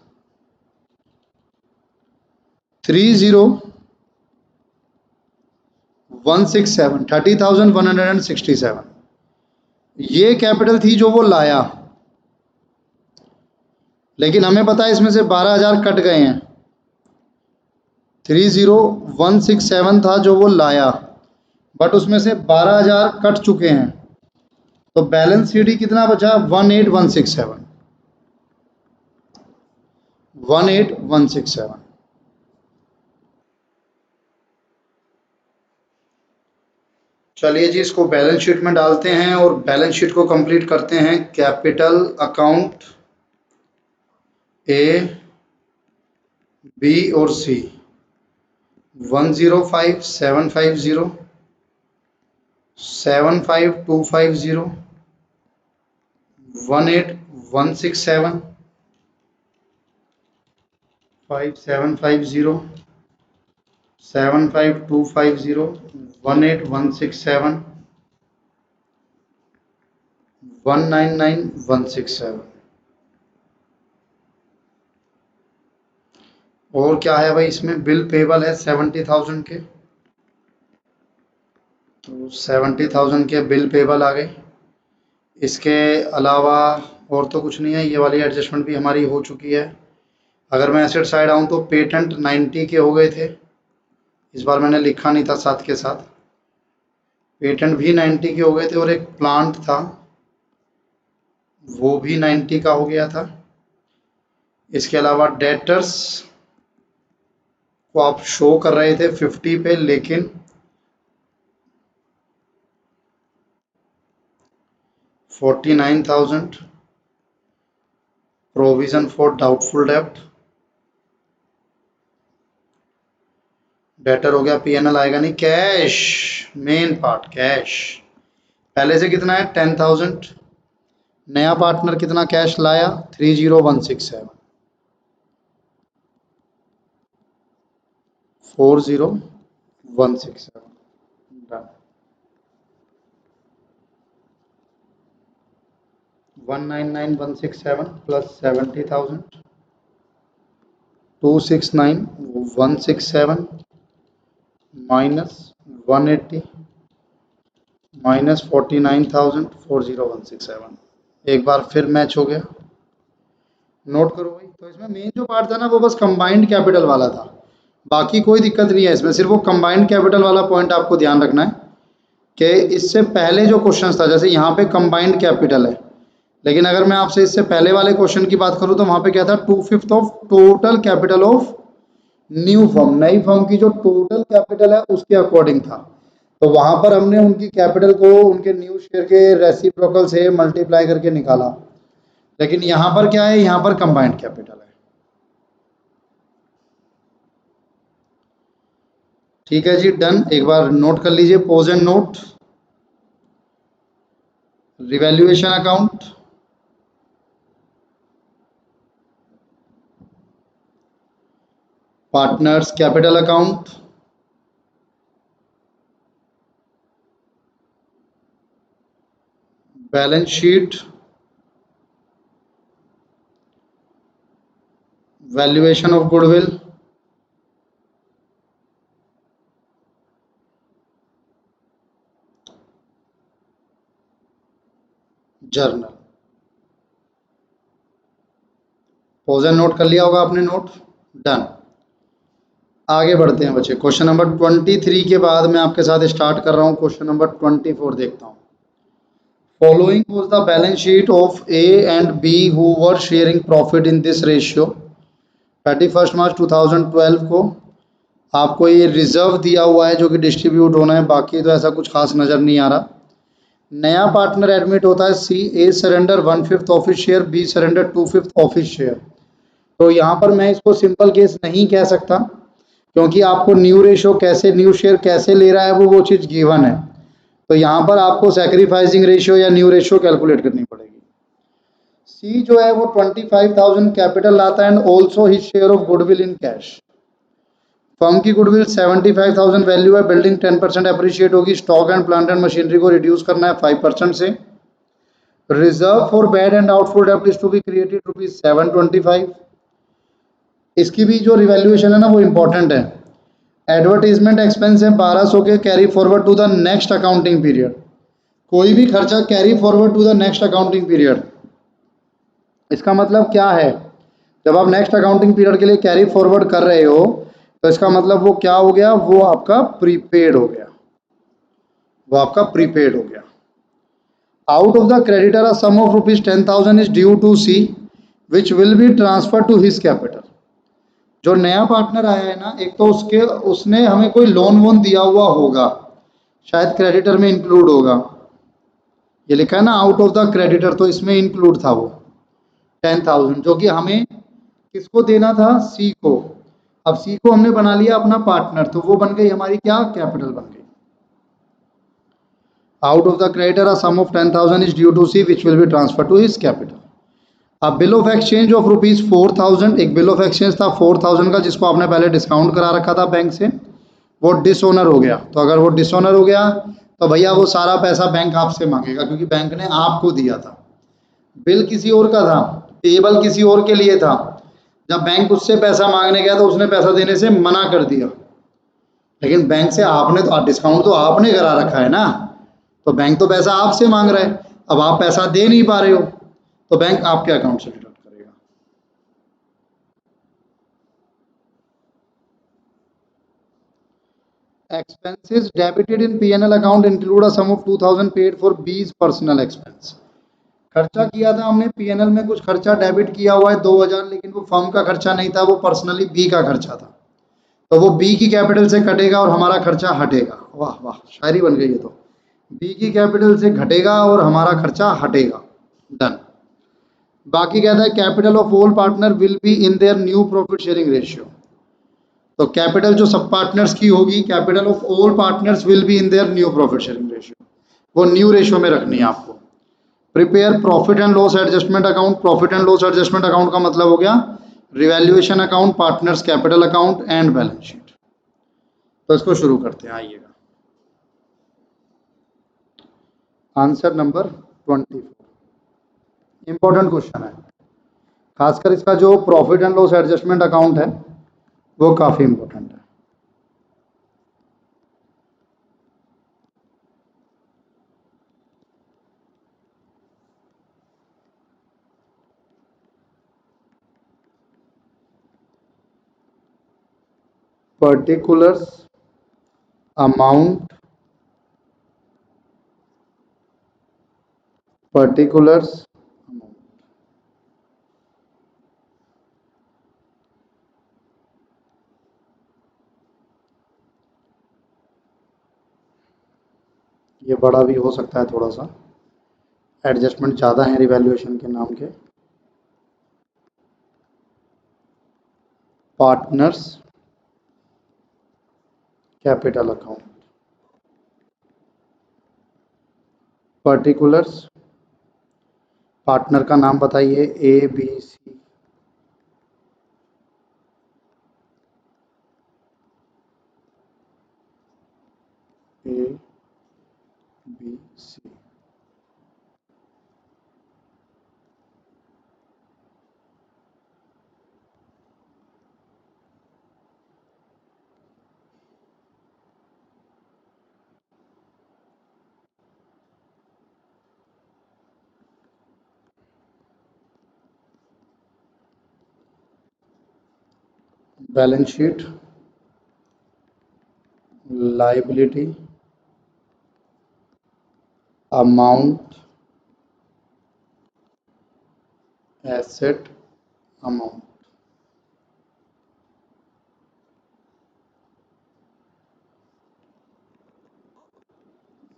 Speaker 1: 30,167 30,167 ये कैपिटल थी जो वो लाया, लेकिन हमें पता है इसमें से 12,000 कट गए हैं। 30,167 था जो वो लाया, बट उसमें से 12,000 कट चुके हैं, तो बैलेंस सीडी कितना बचा? 18,167 18,167। चलिए जी, इसको बैलेंस शीट में डालते हैं और बैलेंस शीट को कंप्लीट करते हैं। कैपिटल अकाउंट ए, बी और सी 105,750 75,250 18,167 5750 75,250 18,167 199,167। और क्या है भाई, इसमें बिल पेबल है 70,000 के, तो 70,000 के बिल पेबल आ गए। इसके अलावा और तो कुछ नहीं है, ये वाली एडजस्टमेंट भी हमारी हो चुकी है। अगर मैं एसेट साइड आऊँ तो पेटेंट 90 के हो गए थे, इस बार मैंने लिखा नहीं था साथ के साथ, पेटेंट भी 90 के हो गए थे, और एक प्लांट था वो भी 90 का हो गया था। इसके अलावा डेटर्स को आप शो कर रहे थे 50 पे, लेकिन 49,000 प्रोविजन फॉर डाउटफुल डेब्ट, डेटर हो गया, पीएनएल आएगा नहीं। कैश, मेन पार्ट कैश, पहले से कितना है 10,000, नया पार्टनर कितना कैश लाया 30,167 40,167 डन। 199,167 plus 70,000 269,167 minus 180 minus 49,040,167। एक बार फिर मैच हो गया, नोट करो भाई। तो इसमें मेन जो पार्ट था ना वो बस कंबाइंड कैपिटल वाला था, बाकी कोई दिक्कत नहीं है इसमें, सिर्फ वो कंबाइंड कैपिटल वाला पॉइंट आपको ध्यान रखना है कि इससे पहले जो क्वेश्चन था, जैसे यहाँ पे कंबाइंड कैपिटल है, लेकिन अगर मैं आपसे इससे पहले वाले क्वेश्चन की बात करूँ तो वहाँ पे क्या था, 2/5 of total capital of new firm, नई फर्म की जो टोटल कैपिटल है उसके अकॉर्डिंग था। तो वहां पर हमने उनकी कैपिटल को उनके न्यू शेयर के रेसिप्रोकल से मल्टीप्लाई करके निकाला, लेकिन यहाँ पर क्या है, यहाँ पर कंबाइंड कैपिटल है। ठीक है जी, डन। एक बार नोट कर लीजिए, pose and note, revaluation account, partners capital account, balance sheet, valuation of goodwill, journal. Pose and note कर लिया होगा आपने, नोट, डन। आगे बढ़ते हैं बच्चे, क्वेश्चन नंबर 23 के बाद मैं आपके साथ स्टार्ट कर रहा हूँ क्वेश्चन नंबर 24, देखता हूँ। Following was the balance sheet of A and B who were sharing profit in this ratio 31 मार्च 2012 को। आपको ये रिजर्व दिया हुआ है जो कि डिस्ट्रीब्यूट होना है, बाकी तो ऐसा कुछ खास नज़र नहीं आ रहा। नया पार्टनर एडमिट होता है C, A surrender 1/5 of his share, B surrender 2/5 of his share. तो यहाँ पर मैं इसको सिंपल केस नहीं कह सकता, क्योंकि आपको न्यू रेशो कैसे, न्यू शेयर कैसे ले रहा है वो चीज़ गिवन है। तो यहाँ पर आपको सैक्रिफाइसिंग रेशियो या न्यू रेशियो कैलकुलेट करनी पड़ेगी। सी जो है वो 25,000 कैपिटल लाता है and also his share of goodwill in cash. Firm की गुडविल 75,000 वैल्यू है, बिल्डिंग 10% अप्रिशिएट होगी, stock and plant and machinery को रिड्यूस करना है 5% से, reserve for bad and doubtful डेब्ट इज टू बी क्रिएटेड ₹725। इसकी भी जो रिवैल्यूएशन है ना वो इंपॉर्टेंट है। एडवर्टीजमेंट एक्सपेंस है 1200 के, carry forward to the next accounting period. कोई भी खर्चा carry forward to the next accounting period, इसका मतलब क्या है? जब आप नेक्स्ट अकाउंटिंग पीरियड के लिए कैरी फॉरवर्ड कर रहे हो तो इसका मतलब वो क्या हो गया? वो आपका प्रीपेड हो गया, वो आपका प्रीपेड हो गया। Out of the creditor a sum of ₹10,000 is due to C which will be transfer to his capital. जो नया पार्टनर आया है ना, एक तो उसने हमें कोई लोन वोन दिया हुआ होगा, शायद क्रेडिटर में इंक्लूड होगा। ये लिखा है ना आउट ऑफ द क्रेडिटर, तो इसमें इंक्लूड था वो 10,000 जो कि हमें किसको देना था? सी को। अब सी को हमने बना लिया अपना पार्टनर, तो वो बन गई हमारी क्या? कैपिटल बन गई। Out of the creditor a sum of 10,000 is due to C which will be transfer to his capital. अब बिल ऑफ एक्सचेंज ऑफ ₹4,000, एक बिल ऑफ एक्सचेंज था 4,000 का जिसको आपने पहले डिस्काउंट करा रखा था बैंक से, वो डिसओनर हो गया। तो अगर वो डिसओनर हो गया तो भैया वो सारा पैसा बैंक आपसे मांगेगा, क्योंकि बैंक ने आपको दिया था। बिल किसी और का था, पेबल किसी और के लिए था। जब बैंक उससे पैसा मांगने गया तो उसने पैसा देने से मना कर दिया, लेकिन बैंक से आपने तो डिस्काउंट तो आपने करा रखा है ना, तो बैंक तो पैसा आपसे मांग रहा है। अब आप पैसा दे नहीं पा रहे हो तो बैंक आपके अकाउंट से डिडक्ट करेगा। Expenses debited in P&L account include a sum of 2,000 paid for B's personal expense. खर्चा किया था हमने P&L में, कुछ खर्चा डेबिट किया हुआ है 2,000, लेकिन वो फर्म का खर्चा नहीं था, वो पर्सनली बी का खर्चा था। तो वो बी की कैपिटल से कटेगा और हमारा खर्चा हटेगा। वाह वाह, शायरी बन गई है। तो बी की कैपिटल से घटेगा और हमारा खर्चा हटेगा। डन। बाकी कहता है capital of all partner will be in their new profit sharing ratio. तो कैपिटल जो सब पार्टनर्स की होगी, capital of all partners will be in their new profit sharing ratio, वो न्यू रेशियो में रखनी है आपको। Prepare profit and loss adjustment account. Profit and loss adjustment account का मतलब हो गया revaluation account, partners capital account and balance sheet. तो इसको शुरू करते हैं, आइएगा। आंसर नंबर 24 इंपॉर्टेंट क्वेश्चन है। खासकर इसका जो profit and loss adjustment account है वो काफी इंपॉर्टेंट है। पर्टिकुलर्स अमाउंट, पर्टिकुलर्स ये बड़ा भी हो सकता है थोड़ा सा, एडजस्टमेंट ज़्यादा है रिवैल्यूएशन के नाम के। Partners capital account, particulars, partner का नाम बताइए, A B C, A B C. Balance sheet, liability, amount, asset, amount,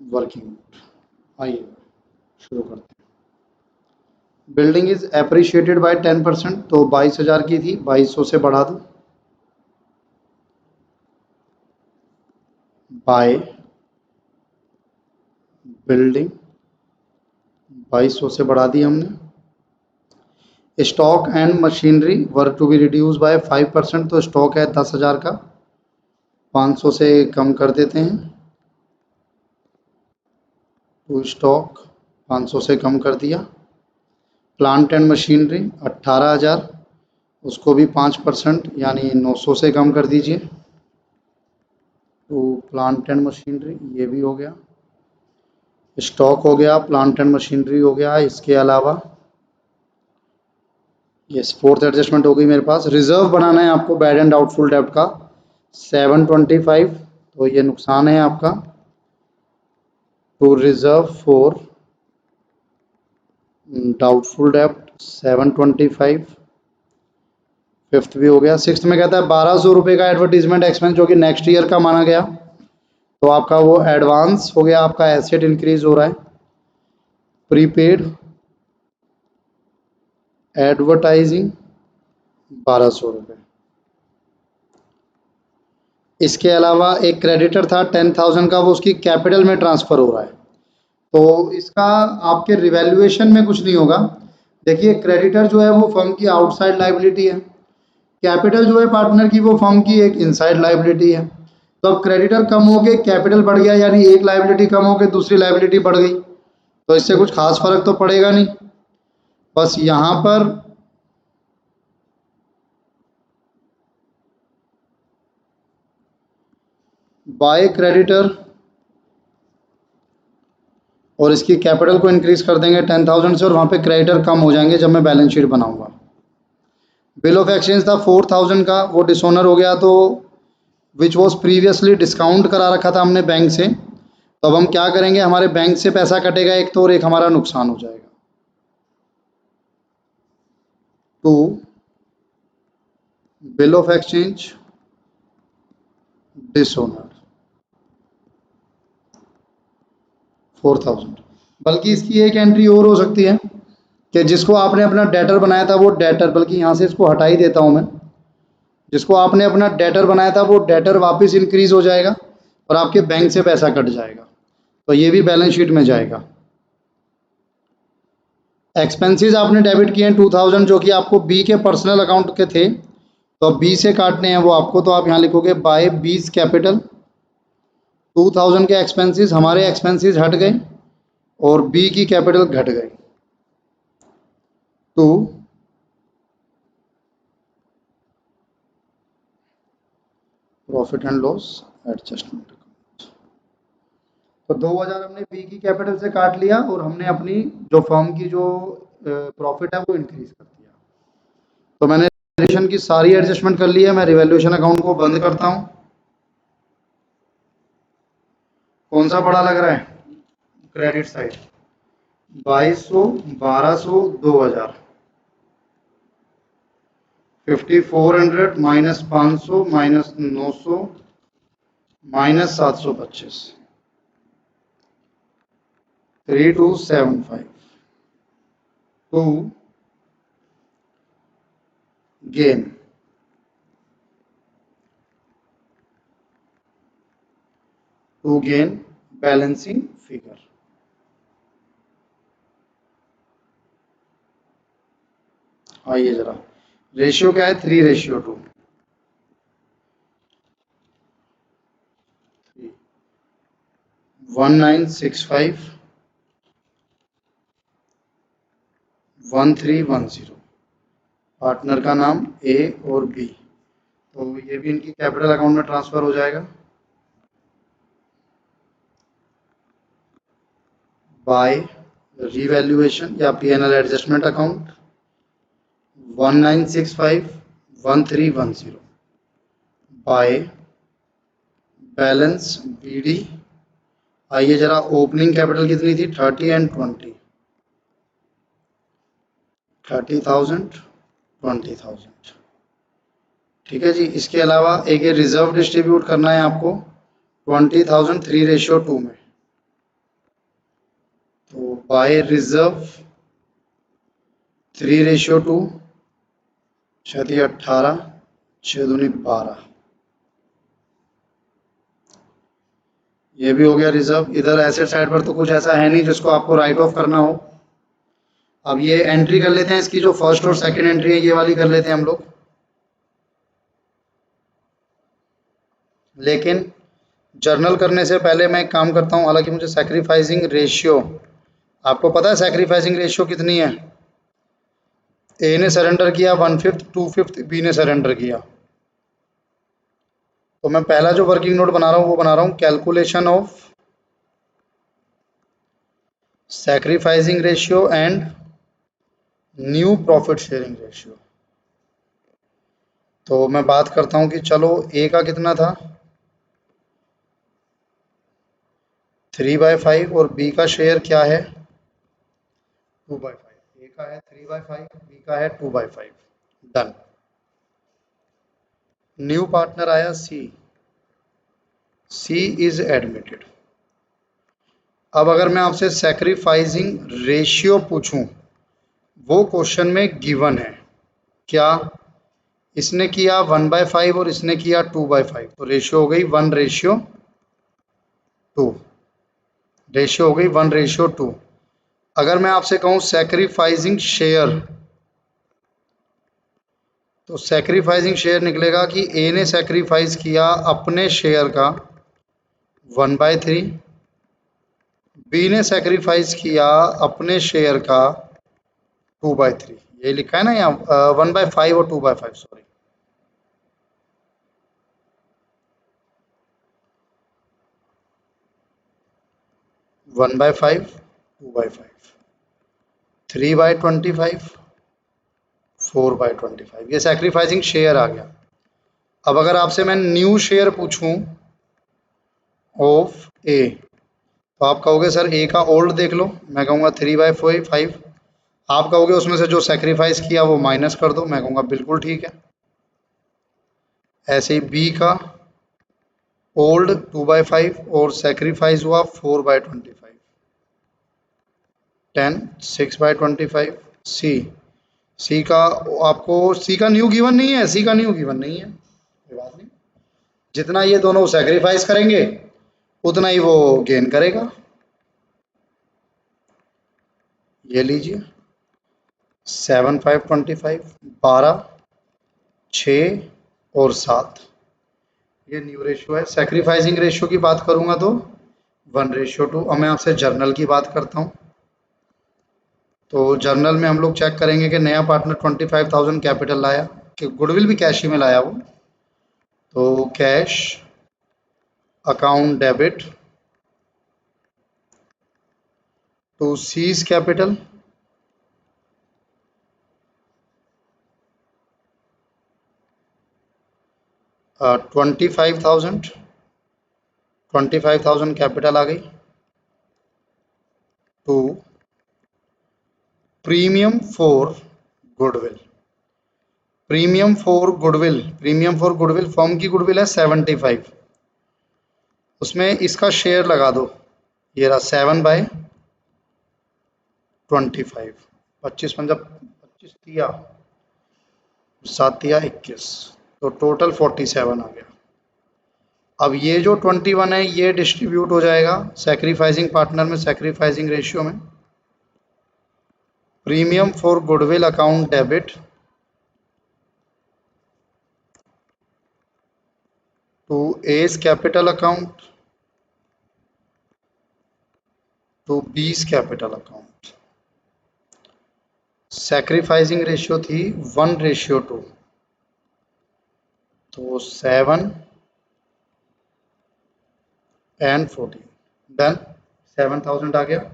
Speaker 1: working. आइए शुरू करते हैं। बिल्डिंग इज एप्रिशिएटेड बाय 10%, तो 22,000 की थी, 2200 से बढ़ा दो। बाय बिल्डिंग 2200 से बढ़ा दी हमने। Stock and machinery were to be reduce by 5%, तो स्टॉक है 10,000 का, 500 से कम कर देते हैं। टू स्टॉक 500 से कम कर दिया। प्लांट एंड मशीनरी 18,000, उसको भी 5% यानी 900 से कम कर दीजिए। तो प्लांट एंड मशीनरी ये भी हो गया। स्टॉक हो गया, प्लांट एंड मशीनरी हो गया। इसके अलावा ये फोर्थ एडजस्टमेंट हो गई मेरे पास। रिजर्व बनाना है आपको बैड एंड डाउटफुल डेब्ट का 725, तो ये नुकसान है आपका। टू रिजर्व फॉर डाउटफुल डेब्ट 725। फिफ्थ भी हो गया। सिक्स्थ में कहता है 1200 रुपये का एडवर्टीजमेंट एक्सपेंस जो कि नेक्स्ट ईयर का माना गया, तो आपका वो एडवांस हो गया, आपका एसेट इंक्रीज हो रहा है। प्रीपेड एडवर्टाइजिंग 1200 रुपये। इसके अलावा एक क्रेडिटर था 10,000 का, वो उसकी कैपिटल में ट्रांसफ़र हो रहा है, तो इसका आपके रिवैल्यूएशन में कुछ नहीं होगा। देखिए क्रेडिटर जो है वो फर्म की आउटसाइड लाइबिलिटी है, कैपिटल जो है पार्टनर की वो फर्म की एक इनसाइड लाइबिलिटी है। तो अब क्रेडिटर कम हो के कैपिटल बढ़ गया, यानी एक लाइबिलिटी कम हो के दूसरी लाइबिलिटी बढ़ गई, तो इससे कुछ खास फर्क तो पड़ेगा नहीं। बस यहाँ पर बाय क्रेडिटर और इसकी कैपिटल को इंक्रीज कर देंगे 10,000 से, और वहाँ पे क्रेडिटर कम हो जाएंगे जब मैं बैलेंस शीट बनाऊंगा। बिल ऑफ एक्सचेंज था 4,000 का, वो डिसोनर हो गया, तो विच वॉज प्रीवियसली डिस्काउंट करा रखा था हमने बैंक से, तो अब हम क्या करेंगे, हमारे बैंक से पैसा कटेगा एक तो, और एक हमारा नुकसान हो जाएगा। तो बिल ऑफ एक्सचेंज डिसोनर 4,000। बल्कि इसकी एक एंट्री और हो सकती है कि जिसको आपने अपना डेटर बनाया था वो डेटर, बल्कि यहाँ से इसको हटा ही देता हूँ मैं, जिसको आपने अपना डेटर बनाया था वो डेटर वापस इंक्रीज हो जाएगा और आपके बैंक से पैसा कट जाएगा, तो ये भी बैलेंस शीट में जाएगा। एक्सपेंसेस आपने डेबिट किए हैं 2,000 जो कि आपको बी के पर्सनल अकाउंट के थे, तो अब बी से काटने हैं वो आपको, तो आप यहाँ लिखोगे बाय बीज कैपिटल। 2,000 के एक्सपेंसेस, हमारे एक्सपेंसेस हट गए और बी की कैपिटल घट गई। तो प्रॉफिट एंड लॉस एडजस्टमेंट, तो 2,000 हमने बी की कैपिटल से काट लिया और हमने अपनी जो फर्म की जो प्रॉफिट है वो इंक्रीज कर दिया। तो मैंने रिवैल्यूएशन की सारी एडजस्टमेंट कर ली है। मैं रिवैल्यूएशन अकाउंट को बंद करता हूँ। कौन सा बड़ा लग रहा है? Credit side 2200, 1200, 2,000, 5,400 minus 500 minus 900 minus 725, 3,275। To gain, to gain balancing figure. आइए जरा, रेशियो क्या है? 3:2। 1965 1310। पार्टनर का नाम ए और बी, तो ये भी इनकी कैपिटल अकाउंट में ट्रांसफर हो जाएगा। बाय रिवैल्यूएशन या PNL adjustment account 1965 1310 by balance BD. आइए जरा, ओपनिंग कैपिटल कितनी थी? 30 एंड 20, 30,000 20,000। ठीक है जी। इसके अलावा एक ये रिजर्व डिस्ट्रीब्यूट करना है आपको 20,000 3:2 में, तो बाय रिजर्व 3:2, 18, 6×12, ये भी हो गया रिजर्व। इधर एसेट साइड पर तो कुछ ऐसा है नहीं जिसको आपको राइट ऑफ करना हो। अब ये एंट्री कर लेते हैं, इसकी जो फर्स्ट और सेकंड एंट्री है ये वाली कर लेते हैं हम लोग। लेकिन जर्नल करने से पहले मैं एक काम करता हूँ, हालांकि मुझे सैक्रिफाइसिंग रेशियो आपको पता है सैक्रिफाइसिंग रेशियो कितनी है? ए ने सरेंडर किया 1/5, 2/5 बी ने सरेंडर किया। तो मैं पहला जो वर्किंग नोट बना रहा हूँ वो बना रहा हूँ calculation of sacrificing ratio and new profit sharing ratio. तो मैं बात करता हूँ कि चलो ए का कितना था 3/5 और बी का शेयर क्या है 2/5। ए का है 3/5, बी का है 2/5। डन। न्यू पार्टनर आया सी, सी इज एडमिटेड। अब अगर मैं आपसे सैक्रिफाइसिंग रेशियो पूछूं, वो क्वेश्चन में गिवन है क्या? इसने किया 1/5 और इसने किया 2/5, तो रेशियो हो गई 1:2। रेशियो हो गई 1:2। अगर मैं आपसे कहूं सैक्रिफाइसिंग शेयर, तो सैक्रिफाइसिंग शेयर निकलेगा कि ए ने सैक्रिफाइस किया अपने शेयर का 1/3, बी ने सैक्रिफाइस किया अपने शेयर का 2/3। ये लिखा है ना यहाँ 1/5 और 2/5, सॉरी। 1/5, 2/5, 3/25, 4/25, ये सैक्रिफाइसिंग शेयर आ गया। अब अगर आपसे मैं न्यू शेयर पूछूं ऑफ ए, तो आप कहोगे सर ए का ओल्ड देख लो, मैं कहूँगा 3/5। आप कहोगे उसमें से जो सैक्रिफाइस किया वो माइनस कर दो, मैं कहूँगा बिल्कुल ठीक है। ऐसे ही बी का ओल्ड 2/5 और सैक्रिफाइस हुआ 4/25, 10, 6/25। सी, सी का आपको सी का न्यू गिवन नहीं है, सी का न्यू गिवन नहीं है, कोई बात नहीं। जितना ये दोनों सैक्रिफाइस करेंगे उतना ही वो गेन करेगा। ये लीजिए 7/5, 12, 6 और 7, ये न्यू रेशियो है। सैक्रिफाइसिंग रेशियो की बात करूंगा तो 1:2। अब मैं आपसे जर्नल की बात करता हूँ। तो जर्नल में हम लोग चेक करेंगे कि नया पार्टनर 25,000 कैपिटल लाया, कि गुडविल भी कैश ही में लाया वो। तो cash account debit to C's capital, uh, 25,000 capital आ गई to premium for goodwill. Premium for goodwill firm की गुडविल है 75, उसमें इसका शेयर लगा दो, ये रहा 7/25। 25 दिया, 7 दिया 21, तो टोटल 47 आ गया। अब ये जो 21 है ये डिस्ट्रीब्यूट हो जाएगा सैक्रिफाइसिंग पार्टनर में, सैक्रिफाइसिंग रेशियो में। Premium for goodwill account debit to A's capital account to B's capital account. Sacrificing ratio थी 1:2, तो 7 एंड 14। डन। 7,000 आ गया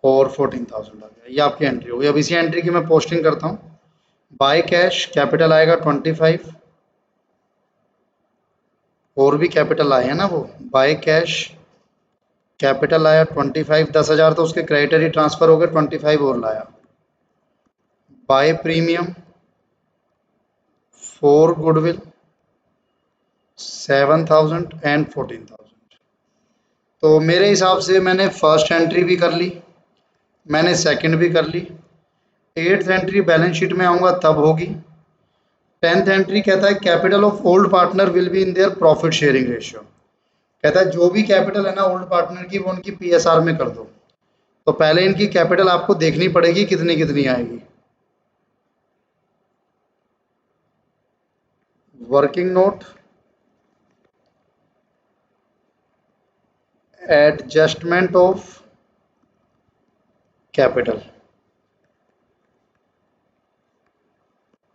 Speaker 1: और 14,000 आ गया। ये आपकी एंट्री होगी। अब इसी एंट्री की मैं पोस्टिंग करता हूँ। बाय कैश कैपिटल आएगा 25, और भी कैपिटल आए हैं ना वो। बाय कैश कैपिटल आया 25, 10,000 तो उसके क्रेडिटर ही ट्रांसफर हो गए, 25 और लाया। By premium for goodwill 7,000 and 14,000। तो मेरे हिसाब से मैंने फर्स्ट एंट्री भी कर ली, मैंने सेकंड भी कर ली। 8th एंट्री बैलेंस शीट में आऊँगा तब होगी। 10th एंट्री कहता है capital of old partner will be in their profit sharing ratio. कहता है जो भी कैपिटल है ना ओल्ड पार्टनर की वो उनकी पीएसआर में कर दो। तो पहले इनकी कैपिटल आपको देखनी पड़ेगी कितनी कितनी आएगी। Working note adjustment of capital,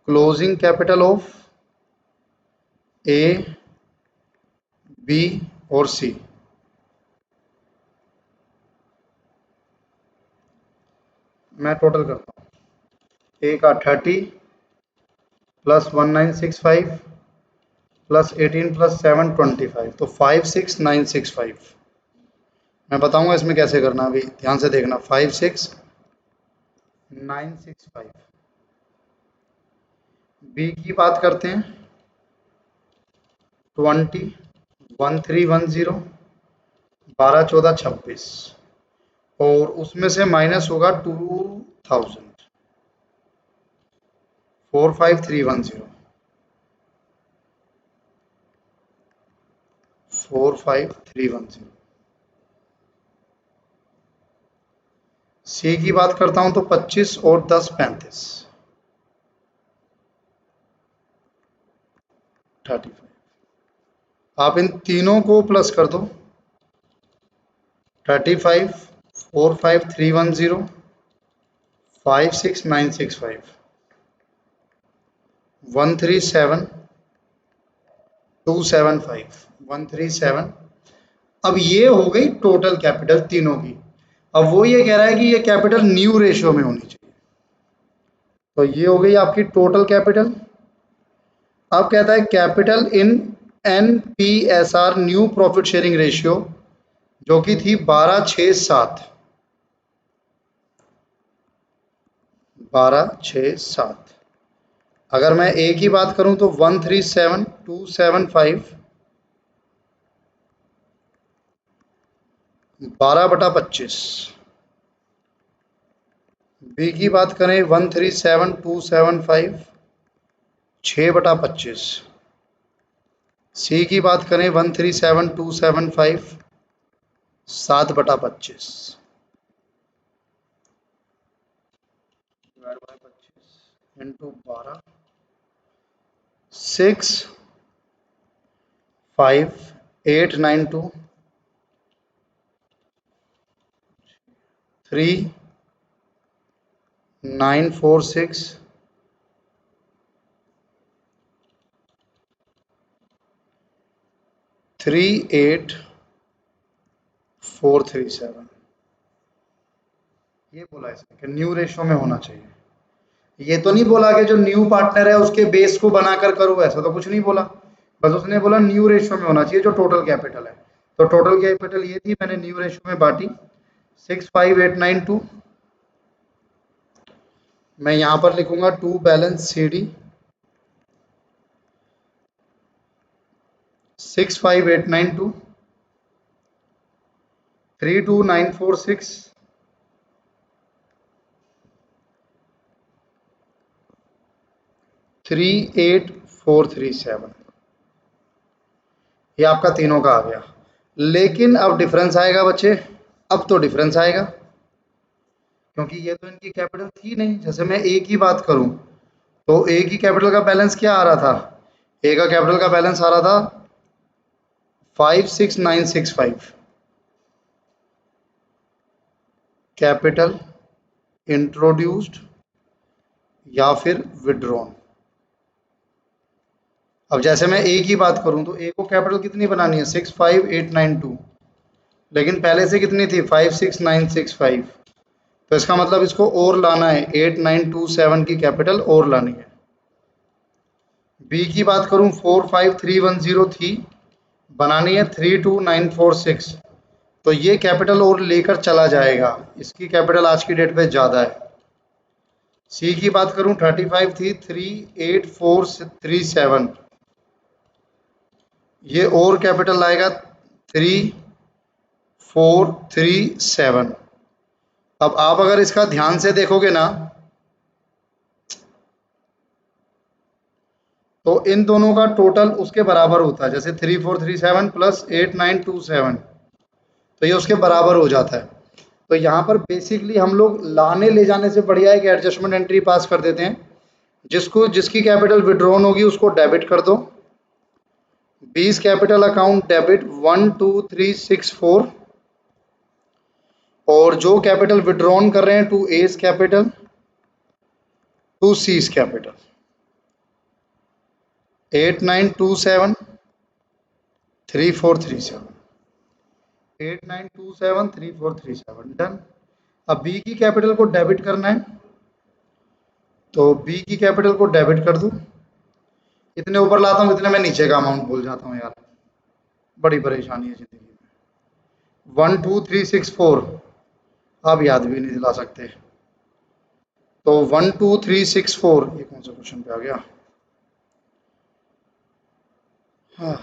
Speaker 1: closing capital of A, B और सी। मैं टोटल करता हूँ, ए का 30 प्लस 1965 प्लस 18 प्लस 7 25, तो 56965। मैं बताऊंगा इसमें कैसे करना, अभी ध्यान से देखना। 56965। बी की बात करते हैं, 20 1310 12 14 26, और उसमें से माइनस होगा 2000, 45310 45310। सी की बात करता हूं तो 25 और 10 35, 35। आप इन तीनों को प्लस कर दो, 35 45310 56965 137 275 137। अब ये हो गई टोटल कैपिटल तीनों की। अब वो ये कह रहा है कि ये कैपिटल न्यू रेशियो में होनी चाहिए, तो ये हो गई आपकी टोटल कैपिटल। अब कहता है capital in NPSR new profit sharing ratio, जो कि थी 12/6/7, 12/6/7। अगर मैं ए की बात करूं तो 137275 12/25। बी की बात करें 137275 6/25। सी की बात करें 137275 7/25 डिवाइड बाय 25 इंटू 12 65892 3946 38437। ये बोला इसने कि न्यू रेशो में होना चाहिए। ये तो नहीं बोला कि जो न्यू पार्टनर है उसके बेस को बनाकर करो, ऐसा तो कुछ नहीं बोला। बस उसने बोला न्यू रेशो में होना चाहिए जो टोटल कैपिटल है। तो टोटल कैपिटल ये थी, मैंने न्यू रेशो में बांटी 65892। मैं यहां पर लिखूंगा टू बैलेंस CD 65892 32946 38437। ये आपका तीनों का आ गया। लेकिन अब डिफरेंस आएगा बच्चे, अब तो डिफरेंस आएगा, क्योंकि ये तो इनकी कैपिटल थी नहीं। जैसे मैं ए की बात करूं तो ए की कैपिटल का बैलेंस क्या आ रहा था, ए का कैपिटल का बैलेंस आ रहा था 56965। कैपिटल इंट्रोड्यूस्ड या फिर विड्रॉन। अब जैसे मैं ए की बात करूं तो ए को कैपिटल कितनी बनानी है 65892, लेकिन पहले से कितनी थी 56965। तो इसका मतलब इसको और लाना है, 8927 की कैपिटल और लानी है। बी की बात करूं 45310 थी, बनानी है 32946। तो ये कैपिटल और लेकर चला जाएगा, इसकी कैपिटल आज की डेट पे ज़्यादा है। सी की बात करूं 35 थी, 38437, ये और कैपिटल लाएगा 3437। अब आप अगर इसका ध्यान से देखोगे ना तो इन दोनों का टोटल उसके बराबर होता है। जैसे 3437 प्लस 8927, तो ये उसके बराबर हो जाता है। तो यहाँ पर बेसिकली हम लोग लाने ले जाने से बढ़िया है कि एडजस्टमेंट एंट्री पास कर देते हैं। जिसकी कैपिटल विड्रॉन होगी उसको डेबिट कर दो। 20 कैपिटल अकाउंट डेबिट 1 2 3 6 4, और और जो कैपिटल विड्रॉन कर रहे हैं to A's capital to C's capital 89273437 89273437 done. अब बी की कैपिटल को डेबिट करना है, तो बी की कैपिटल को डेबिट कर दूं। इतने ऊपर लाता हूँ इतने में नीचे का अमाउंट भूल जाता हूँ यार, बड़ी परेशानी है जिंदगी में। 12364 आप याद भी नहीं दिला सकते। तो 12364 ये कौन सा क्वेश्चन पे आ गया। हाँ,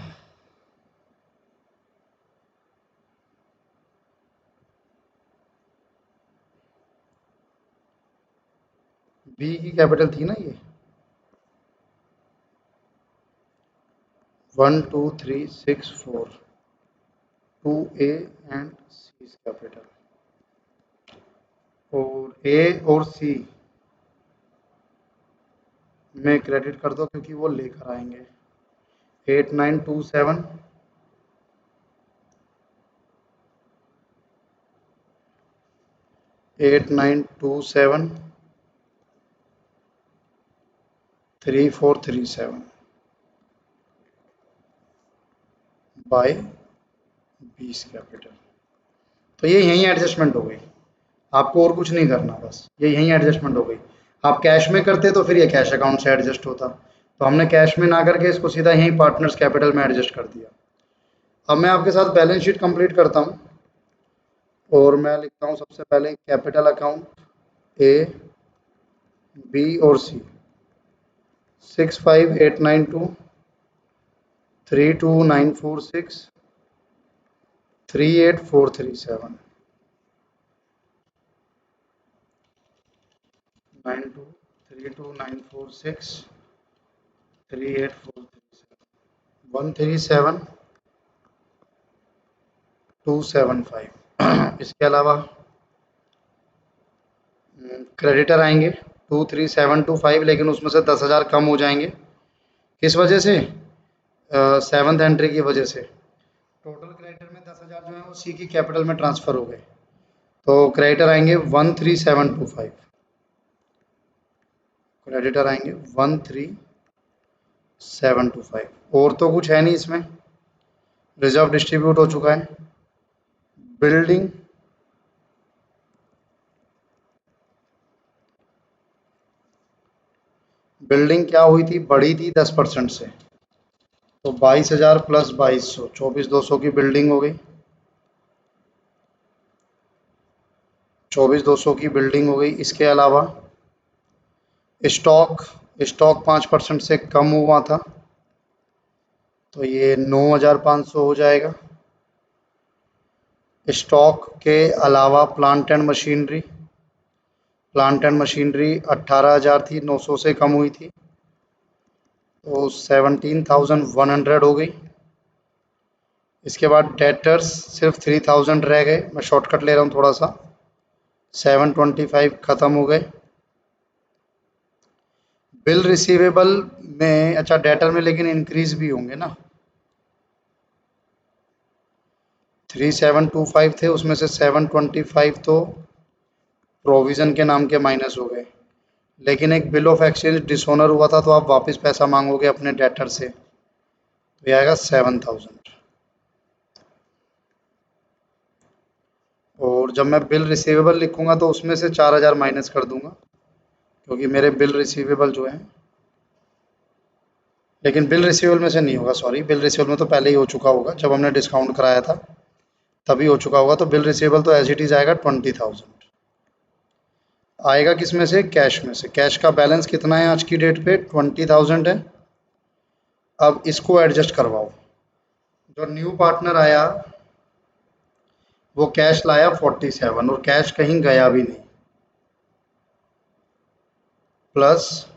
Speaker 1: बी की कैपिटल थी ना ये 12364 to A and C capital, और ए और सी में क्रेडिट कर दो क्योंकि वो लेकर आएंगे 8927 8927 3437 बाय 20 कैपिटल। तो ये यहीं एडजस्टमेंट हो गई, आपको और कुछ नहीं करना, बस ये यहीं एडजस्टमेंट हो गई। आप कैश में करते तो फिर ये कैश अकाउंट से एडजस्ट होता, तो हमने कैश में ना करके इसको सीधा यहीं पार्टनर्स कैपिटल में एडजस्ट कर दिया। अब मैं आपके साथ बैलेंस शीट कंप्लीट करता हूँ, और मैं लिखता हूँ सबसे पहले कैपिटल अकाउंट ए बी और सी 65892 32946 38437 92 32946 38437 137275 इसके अलावा क्रेडिटर आएंगे 23725, लेकिन उसमें से 10,000 कम हो जाएंगे। किस वजह से? सेवन्थ एंट्री की वजह से। टोटल क्रेडिटर में 10,000 जो है वो सी की कैपिटल में ट्रांसफर हो गए, तो क्रेडिटर आएंगे 13725, क्रेडिटर आएंगे 13725। और तो कुछ है नहीं इसमें, रिजर्व डिस्ट्रीब्यूट हो चुका है। बिल्डिंग बिल्डिंग क्या हुई थी, बढ़ी थी 10% से, तो 22,000 प्लस 2200 24,200 की बिल्डिंग हो गई, 24,200 की बिल्डिंग हो गई। इसके अलावा स्टॉक स्टॉक 5% से कम हुआ था, तो ये 9,500 हो जाएगा। स्टॉक के अलावा प्लांट एंड मशीनरी 18,000 थी, 900 से कम हुई थी, तो 17,100 हो गई। इसके बाद डेटर्स सिर्फ 3,000 रह गए, मैं शॉर्टकट ले रहा हूँ थोड़ा सा, 725 ख़त्म हो गए। बिल रिसीवेबल में, अच्छा डेटर में लेकिन इंक्रीज भी होंगे ना, 3725 थे, उसमें से 725 तो प्रोविज़न के नाम के माइनस हो गए, लेकिन एक बिल ऑफ एक्सचेंज डिसऑनर हुआ था, तो आप वापस पैसा मांगोगे अपने डेटर से, तो ये आएगा 7,000। और जब मैं बिल रिसीवेबल लिखूंगा तो उसमें से 4,000 माइनस कर दूंगा, क्योंकि मेरे बिल रिसीवेबल जो है, लेकिन बिल रिसीवेबल में से नहीं होगा, सॉरी, बिल रिसीवेबल में तो पहले ही हो चुका होगा, जब हमने डिस्काउंट कराया था तभी हो चुका होगा, तो बिल रिसीवेबल तो एज इट इज़ आएगा 20,000। आएगा किस में से? कैश में से। कैश का बैलेंस कितना है आज की डेट पे? 20,000 है। अब इसको एडजस्ट करवाओ, जो न्यू पार्टनर आया वो कैश लाया 47, और कैश कहीं गया भी नहीं, प्लस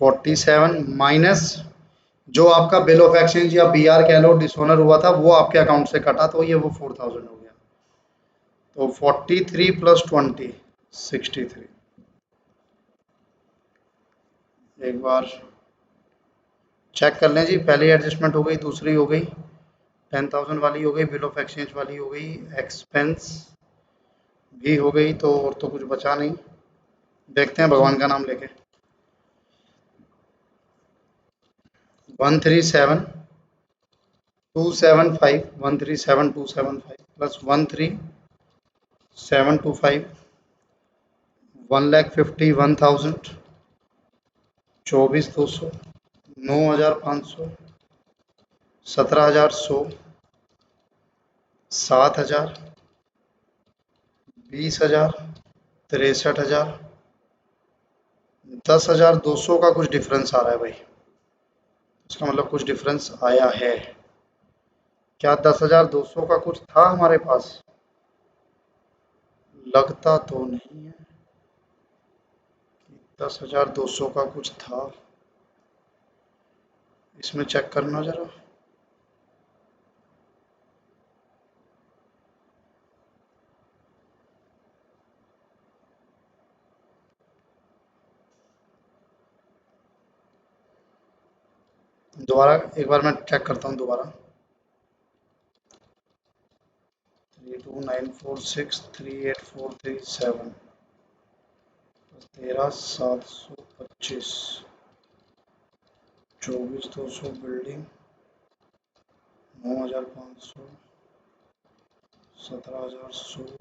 Speaker 1: 47 माइनस जो आपका बिल ऑफ एक्सचेंज या बीआर कह लो डिसऑनर हुआ था, वो आपके अकाउंट से कटा, तो ये वो 4,000 हो गया। तो 43 प्लस 20 63। एक बार चेक कर लें जी, पहली एडजस्टमेंट हो गई, दूसरी हो गई, 10,000 वाली हो गई, बिल ऑफ एक्सचेंज वाली हो गई, एक्सपेंस भी हो गई तो और तो कुछ बचा नहीं। देखते हैं भगवान का नाम लेके। 137,275 प्लस 13725 1,51,000 24,200 9,500 17,100 7,000 20,000 63,000 10,200 का कुछ डिफरेंस आ रहा है भाई। इसका मतलब कुछ डिफरेंस आया है क्या? 10,200 का कुछ था हमारे पास, लगता तो नहीं है कि 10,200 का कुछ था। इसमें चेक करना जरा। दोबारा एक बार मैं चेक करता हूँ दोबारा। 3294638437 13,725 24,200 बिल्डिंग 9,500 17,100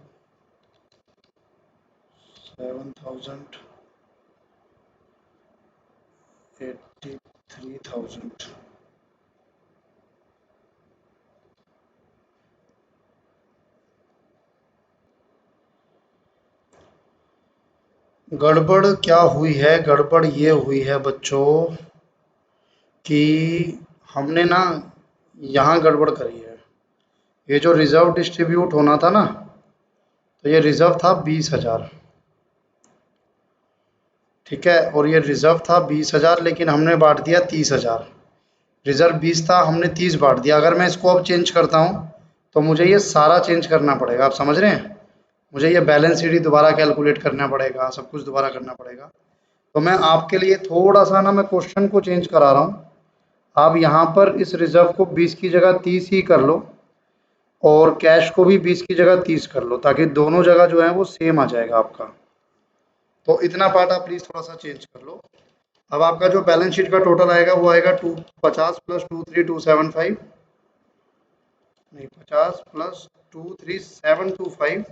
Speaker 1: 7,000 83,000। गड़बड़ क्या हुई है? गड़बड़ ये हुई है बच्चों कि हमने ना यहाँ गड़बड़ करी है। ये जो रिजर्व डिस्ट्रीब्यूट होना था ना, तो ये रिजर्व था 20,000, ठीक है, और ये रिजर्व था 20,000 लेकिन हमने बांट दिया 30,000। रिजर्व 20 था, हमने 30 बांट दिया। अगर मैं इसको अब चेंज करता हूँ तो मुझे ये सारा चेंज करना पड़ेगा, आप समझ रहे हैं? मुझे ये बैलेंस शीट ही दोबारा कैलकुलेट करना पड़ेगा, सब कुछ दोबारा करना पड़ेगा। तो मैं आपके लिए थोड़ा सा ना मैं क्वेश्चन को चेंज करा रहा हूँ। आप यहाँ पर इस रिजर्व को 20 की जगह 30 ही कर लो और कैश को भी 20 की जगह 30 कर लो, ताकि दोनों जगह जो है वो सेम आ जाएगा आपका। तो इतना पार्ट आप प्लीज़ थोड़ा सा चेंज कर लो। अब आपका जो बैलेंस शीट का टोटल आएगा वो आएगा 250 प्लस 23,275, नहीं 50 प्लस 23,725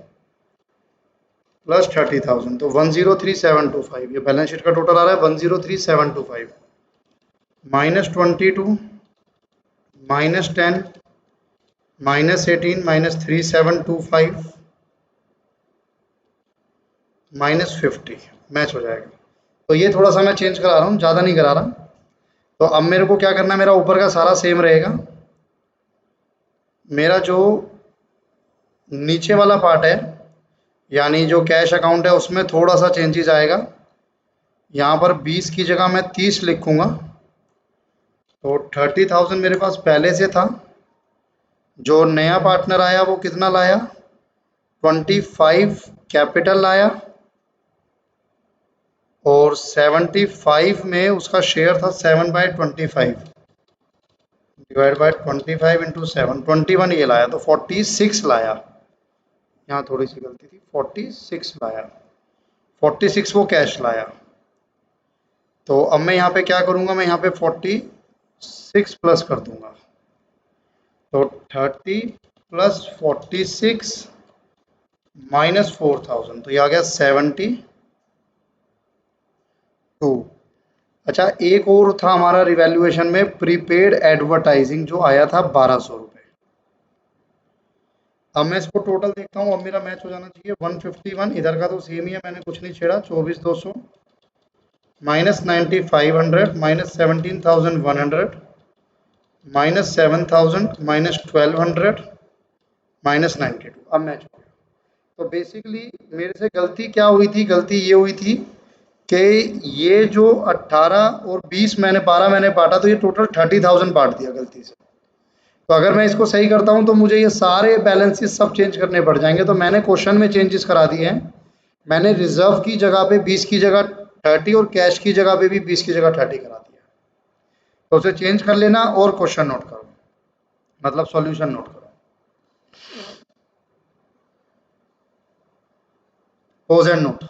Speaker 1: प्लस 30,000, तो 103,725। ये बैलेंस शीट का टोटल आ रहा है 103,725 minus 22 minus 10 minus 18 minus 3,725 minus 50 match हो जाएगा। तो ये थोड़ा सा मैं चेंज करा रहा हूँ, ज़्यादा नहीं करा रहा। तो अब मेरे को क्या करना है, मेरा ऊपर का सारा सेम रहेगा। मेरा जो नीचे वाला पार्ट है यानी जो कैश अकाउंट है उसमें थोड़ा सा चेंजेस आएगा। यहाँ पर 20 की जगह मैं 30 लिखूँगा। तो 30,000 मेरे पास पहले से था। जो नया पार्टनर आया वो कितना लाया? 25 कैपिटल लाया और 75 में उसका शेयर था 7/25 डिवाइड बाय 25 इंटू 7, 21 ये लाया, तो 46 लाया। यहाँ थोड़ी सी गलती थी, 46 लाया, 46 वो कैश लाया। तो अब मैं यहाँ पे क्या करूँगा, मैं यहाँ पे 46 प्लस कर दूंगा। तो 30 प्लस 46 माइनस 4,000, तो ये आ गया 72। अच्छा, एक और था हमारा रिवैल्यूएशन में प्रीपेड एडवर्टाइजिंग जो आया था 1,200 रुपये। अब मैं इसको टोटल देखता हूँ, अब मेरा मैच हो जाना चाहिए। 151 इधर का तो सेम ही है, मैंने कुछ नहीं छेड़ा। 24,200 minus 9,500 minus 17,100 minus 7,000 minus 1,200 minus 92। अब मैच हो गया। तो बेसिकली मेरे से गलती क्या हुई थी? गलती ये हुई थी कि ये जो 18 और 20 मैंने 12 मैंने बांटा, तो ये टोटल 30,000 बांट दिया गलती से। तो अगर मैं इसको सही करता हूँ तो मुझे ये सारे बैलेंसेस सब चेंज करने पड़ जाएंगे। तो मैंने क्वेश्चन में चेंजेस करा दिए हैं। मैंने रिजर्व की जगह पे 20 की जगह 30 और कैश की जगह पे भी 20 की जगह 30 करा दिया। तो उसे चेंज कर लेना और क्वेश्चन नोट करो, मतलब सॉल्यूशन नोट करो। Pose and note,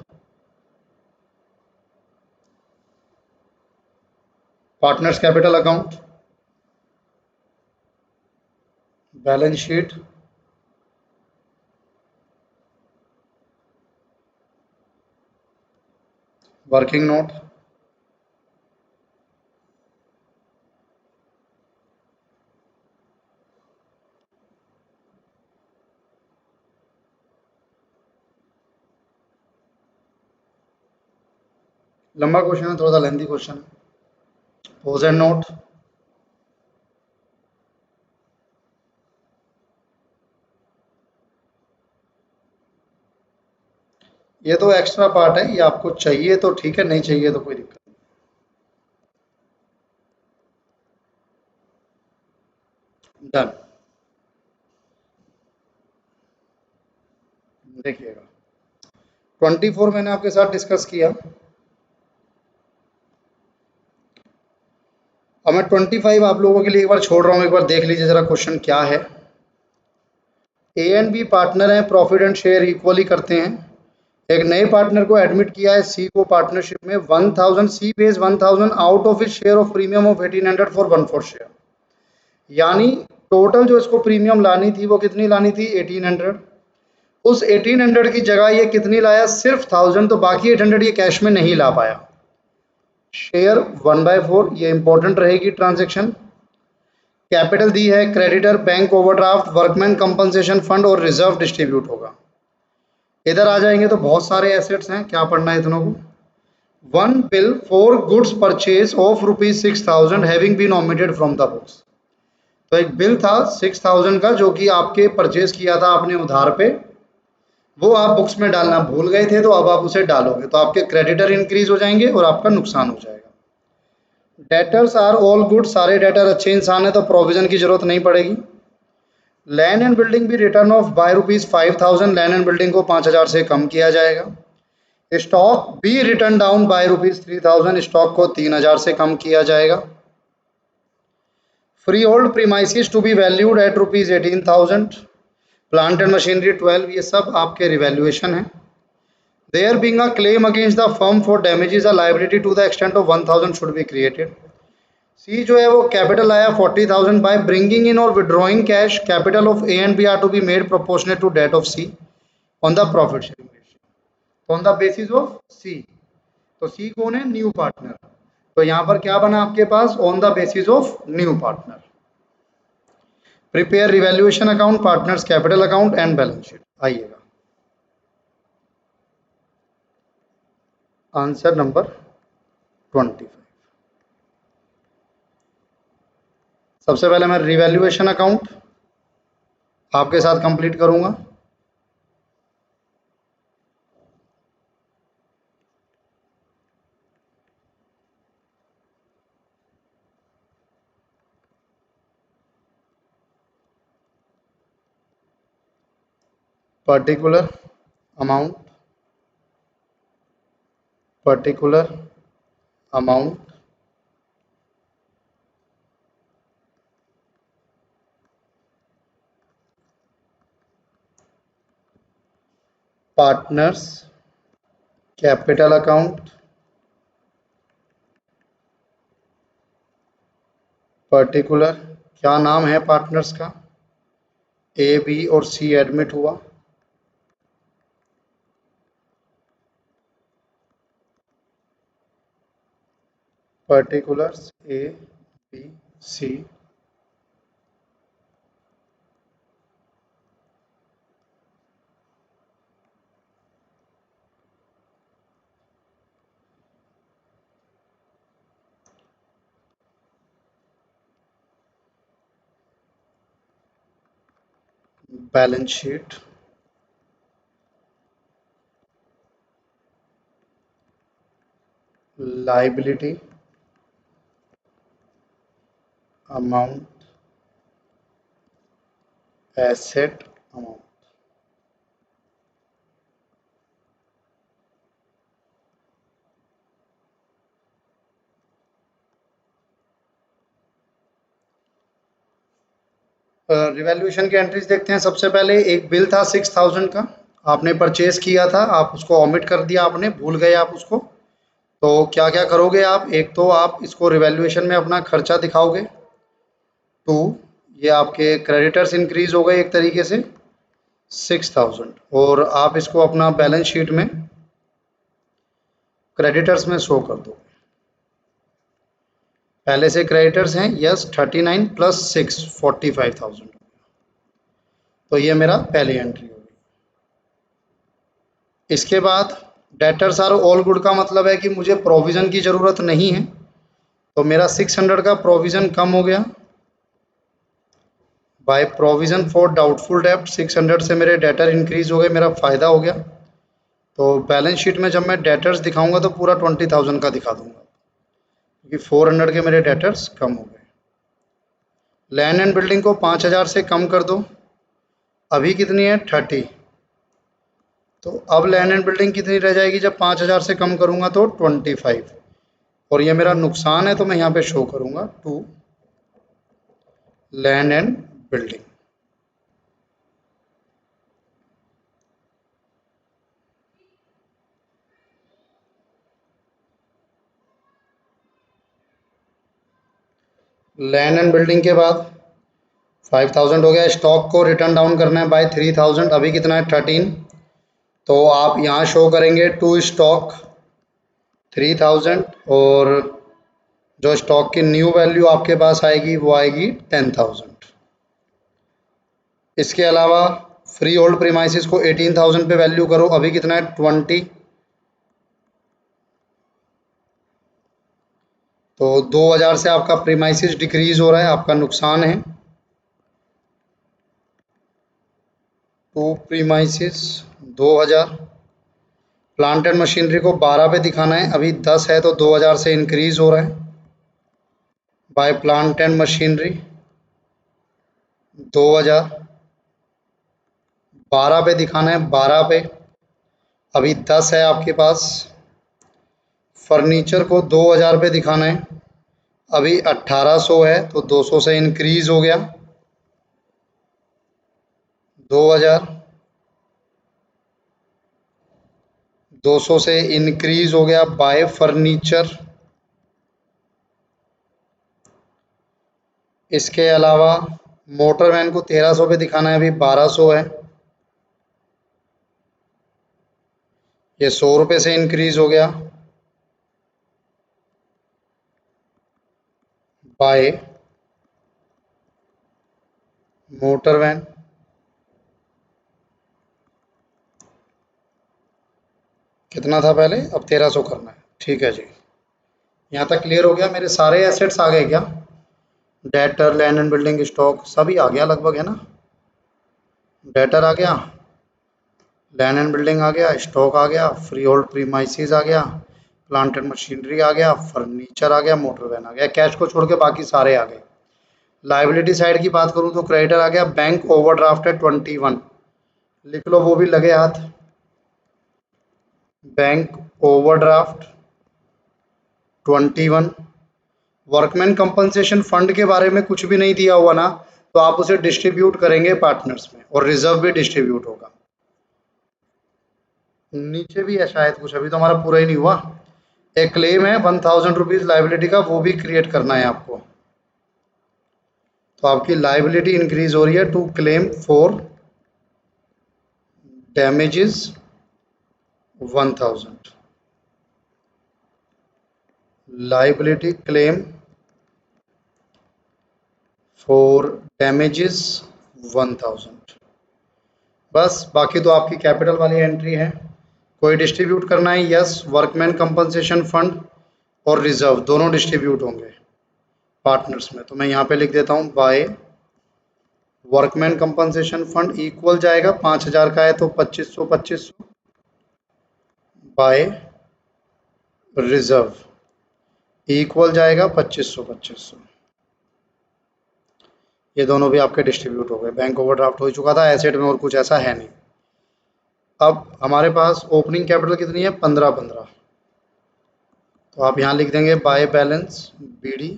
Speaker 1: partners capital account, balance sheet, working note, लंबा क्वेश्चन है, थोड़ा सा लेंथी क्वेश्चन है। पोज एंड नोट, ये तो एक्स्ट्रा पार्ट है, ये आपको चाहिए तो ठीक है, नहीं चाहिए तो कोई दिक्कत नहीं। डन। देखिएगा 24 मैंने आपके साथ डिस्कस किया, अब मैं 25 आप लोगों के लिए एक बार छोड़ रहा हूँ, एक बार देख लीजिए जरा क्वेश्चन क्या है। ए एंड बी पार्टनर हैं, प्रॉफिट एंड शेयर इक्वली करते हैं। एक नए पार्टनर को एडमिट किया है सी को पार्टनरशिप में, 1000 C pays 1000 out of his share of premium of 1800 for 1/4 share. यानी टोटल जो इसको प्रीमियम लानी थी वो कितनी लानी थी, 1800। उस 1800 की जगह ये कितनी लाया, सिर्फ 1000, तो बाकी 800 ये कैश में नहीं ला पाया। शेयर 1/4, ये इंपॉर्टेंट रहेगी ट्रांजेक्शन। कैपिटल दी है, creditor bank overdraft, workman compensation fund और रिजर्व डिस्ट्रीब्यूट होगा। इधर आ जाएंगे तो बहुत सारे एसेट्स हैं, क्या पढ़ना है इतनों को। One bill for goods purchase of ₹6000 having been omitted from the books. तो एक बिल था 6000 का जो कि आपके परचेज किया था आपने उधार पे, वो आप बुक्स में डालना भूल गए थे, तो अब आप उसे डालोगे तो आपके क्रेडिटर इंक्रीज हो जाएंगे और आपका नुकसान हो जाएगा। डेटर्स आर ऑल गुड, सारे डेटर अच्छे इंसान है तो प्रोविजन की जरूरत नहीं पड़ेगी। लैंड एंड बिल्डिंग भी written off by ₹5000, land and building को 5000 से कम किया जाएगा। Stock be written down by ₹3000, stock को 3000 से कम किया जाएगा। Freehold premises to be valued at ₹18,000, plant and machinery 12, ये सब आपके रिवैल्यूएशन है। There being a claim against the firm for damages a liability to the extent of 1000 should be created. C जो है वो कैपिटल आया 40,000 बाय ब्रिंगिंग इन और withdrawing cash, capital of A and B are to be made proportionate to that of C on the profit sharing ratio on the basis of C. तो सी कौन है, न्यू पार्टनर। तो यहां पर क्या बना आपके पास, on the basis of new partner. Prepare revaluation account, partners capital account and balance sheet. आइएगा आंसर नंबर 25। सबसे पहले मैं रिवैल्यूएशन अकाउंट आपके साथ कंप्लीट करूंगा। Particular amount, particular amount, partners capital account, particular, क्या नाम है पार्टनर्स का, ए बी और सी एडमिट हुआ। Particulars A B C, balance sheet, liability, amount, asset amount. Revaluation की एंट्रीज देखते हैं। सबसे पहले एक बिल था 6000 का, आपने परचेज किया था, आप उसको ऑमिट कर दिया, आपने भूल गए आप उसको। तो क्या क्या करोगे आप, एक तो आप इसको रिवैल्यूएशन में अपना खर्चा दिखाओगे। टू, ये आपके क्रेडिटर्स इंक्रीज हो गए एक तरीके से 6000, और आप इसको अपना बैलेंस शीट में क्रेडिटर्स में शो कर दो। पहले से क्रेडिटर्स हैं, यस, 39 प्लस 6 45,000। तो ये मेरा पहली एंट्री होगी। इसके बाद डेटर्स आर ऑल गुड का मतलब है कि मुझे प्रोविज़न की ज़रूरत नहीं है, तो मेरा 600 का प्रोविज़न कम हो गया। बाय प्रोविज़न फॉर डाउटफुल डेब्ट 600 से मेरे डेटर इंक्रीज हो गए, मेरा फ़ायदा हो गया। तो बैलेंस शीट में जब मैं डेटर्स दिखाऊंगा तो पूरा 20,000 का दिखा दूंगा, क्योंकि 400 के मेरे डेटर्स कम हो गए। लैंड एंड बिल्डिंग को 5,000 से कम कर दो, अभी कितनी है 30। तो अब लैंड एंड बिल्डिंग कितनी रह जाएगी जब 5,000 से कम करूंगा, तो 25। और ये मेरा नुकसान है, तो मैं यहाँ पे शो करूंगा to land and building. Land and building के बाद 5,000 हो गया। स्टॉक को रिटर्न डाउन करना है बाय 3,000, अभी कितना है 13। तो आप यहाँ शो करेंगे टू स्टॉक 3,000, और जो स्टॉक की न्यू वैल्यू आपके पास आएगी वो आएगी 10,000। इसके अलावा फ्री होल्ड प्रीमाइसिस को 18,000 पे वैल्यू करो, अभी कितना है 20। तो 2,000 से आपका प्रीमाइसिस डिक्रीज हो रहा है, आपका नुकसान है। To premises 2,000। Plant and machinery को 12 पे दिखाना है, अभी 10 है, तो 2,000 से इंक्रीज हो रहा है। बाय प्लांट एंड मशीनरी 2,000, 12 पे दिखाना है, 12 पे, अभी 10 है आपके पास। फर्नीचर को 2,000 पे दिखाना है, अभी 1,800 है, तो 200 से इंक्रीज हो गया 2,000। 200 से इंक्रीज हो गया बाय फर्नीचर। इसके अलावा मोटर वैन को 1,300 पे दिखाना है, अभी 1,200 है, ये 100 रुपये से इंक्रीज हो गया बाय मोटर वैन। कितना था पहले, अब 1,300 करना है, ठीक है जी। यहाँ तक क्लियर हो गया, मेरे सारे एसेट्स आ गए क्या, debtor land and building stock सभी आ गया लगभग, है ना। डेटर आ गया, लैंड एंड बिल्डिंग आ गया, स्टॉक आ गया, फ्री होल्ड प्रीमाइसिस आ गया, प्लांट एंड मशीनरी आ गया, फर्नीचर आ गया, मोटर वैन आ गया। कैश को छोड़ के बाकी सारे आ गए। लाइबिलिटी साइड की बात करूं तो क्रेडिटर आ गया, बैंक ओवरड्राफ्ट है 21, लिख लो वो भी लगे हाथ। Bank overdraft 21। Workman compensation fund के बारे में कुछ भी नहीं दिया हुआ ना, तो आप उसे डिस्ट्रीब्यूट करेंगे पार्टनर्स में, और रिजर्व भी डिस्ट्रीब्यूट होगा। नीचे भी है शायद कुछ, अभी तो हमारा पूरा ही नहीं हुआ। एक क्लेम है 1,000 रुपीज लाइबिलिटी का, वो भी क्रिएट करना है आपको। तो आपकी लाइबिलिटी इंक्रीज हो रही है to claim for damages 1,000। Liability claim for damages 1,000। बस, बाकी तो आपकी कैपिटल वाली एंट्री है। कोई डिस्ट्रीब्यूट करना है, यस, वर्कमैन कंपनसेशन फंड और रिजर्व दोनों डिस्ट्रीब्यूट होंगे पार्टनर्स में। तो मैं यहाँ पे लिख देता हूँ by workman compensation fund equal जाएगा, 5,000 का है तो 2,500 2,500 बाय रिजर्व इक्वल जाएगा 2,500 2,500। ये दोनों भी आपके डिस्ट्रीब्यूट हो गए। बैंक ओवरड्राफ्ट हो चुका था, एसेट में और कुछ ऐसा है नहीं। अब हमारे पास ओपनिंग कैपिटल कितनी है, 15,15। तो आप यहाँ लिख देंगे बाय बैलेंस BD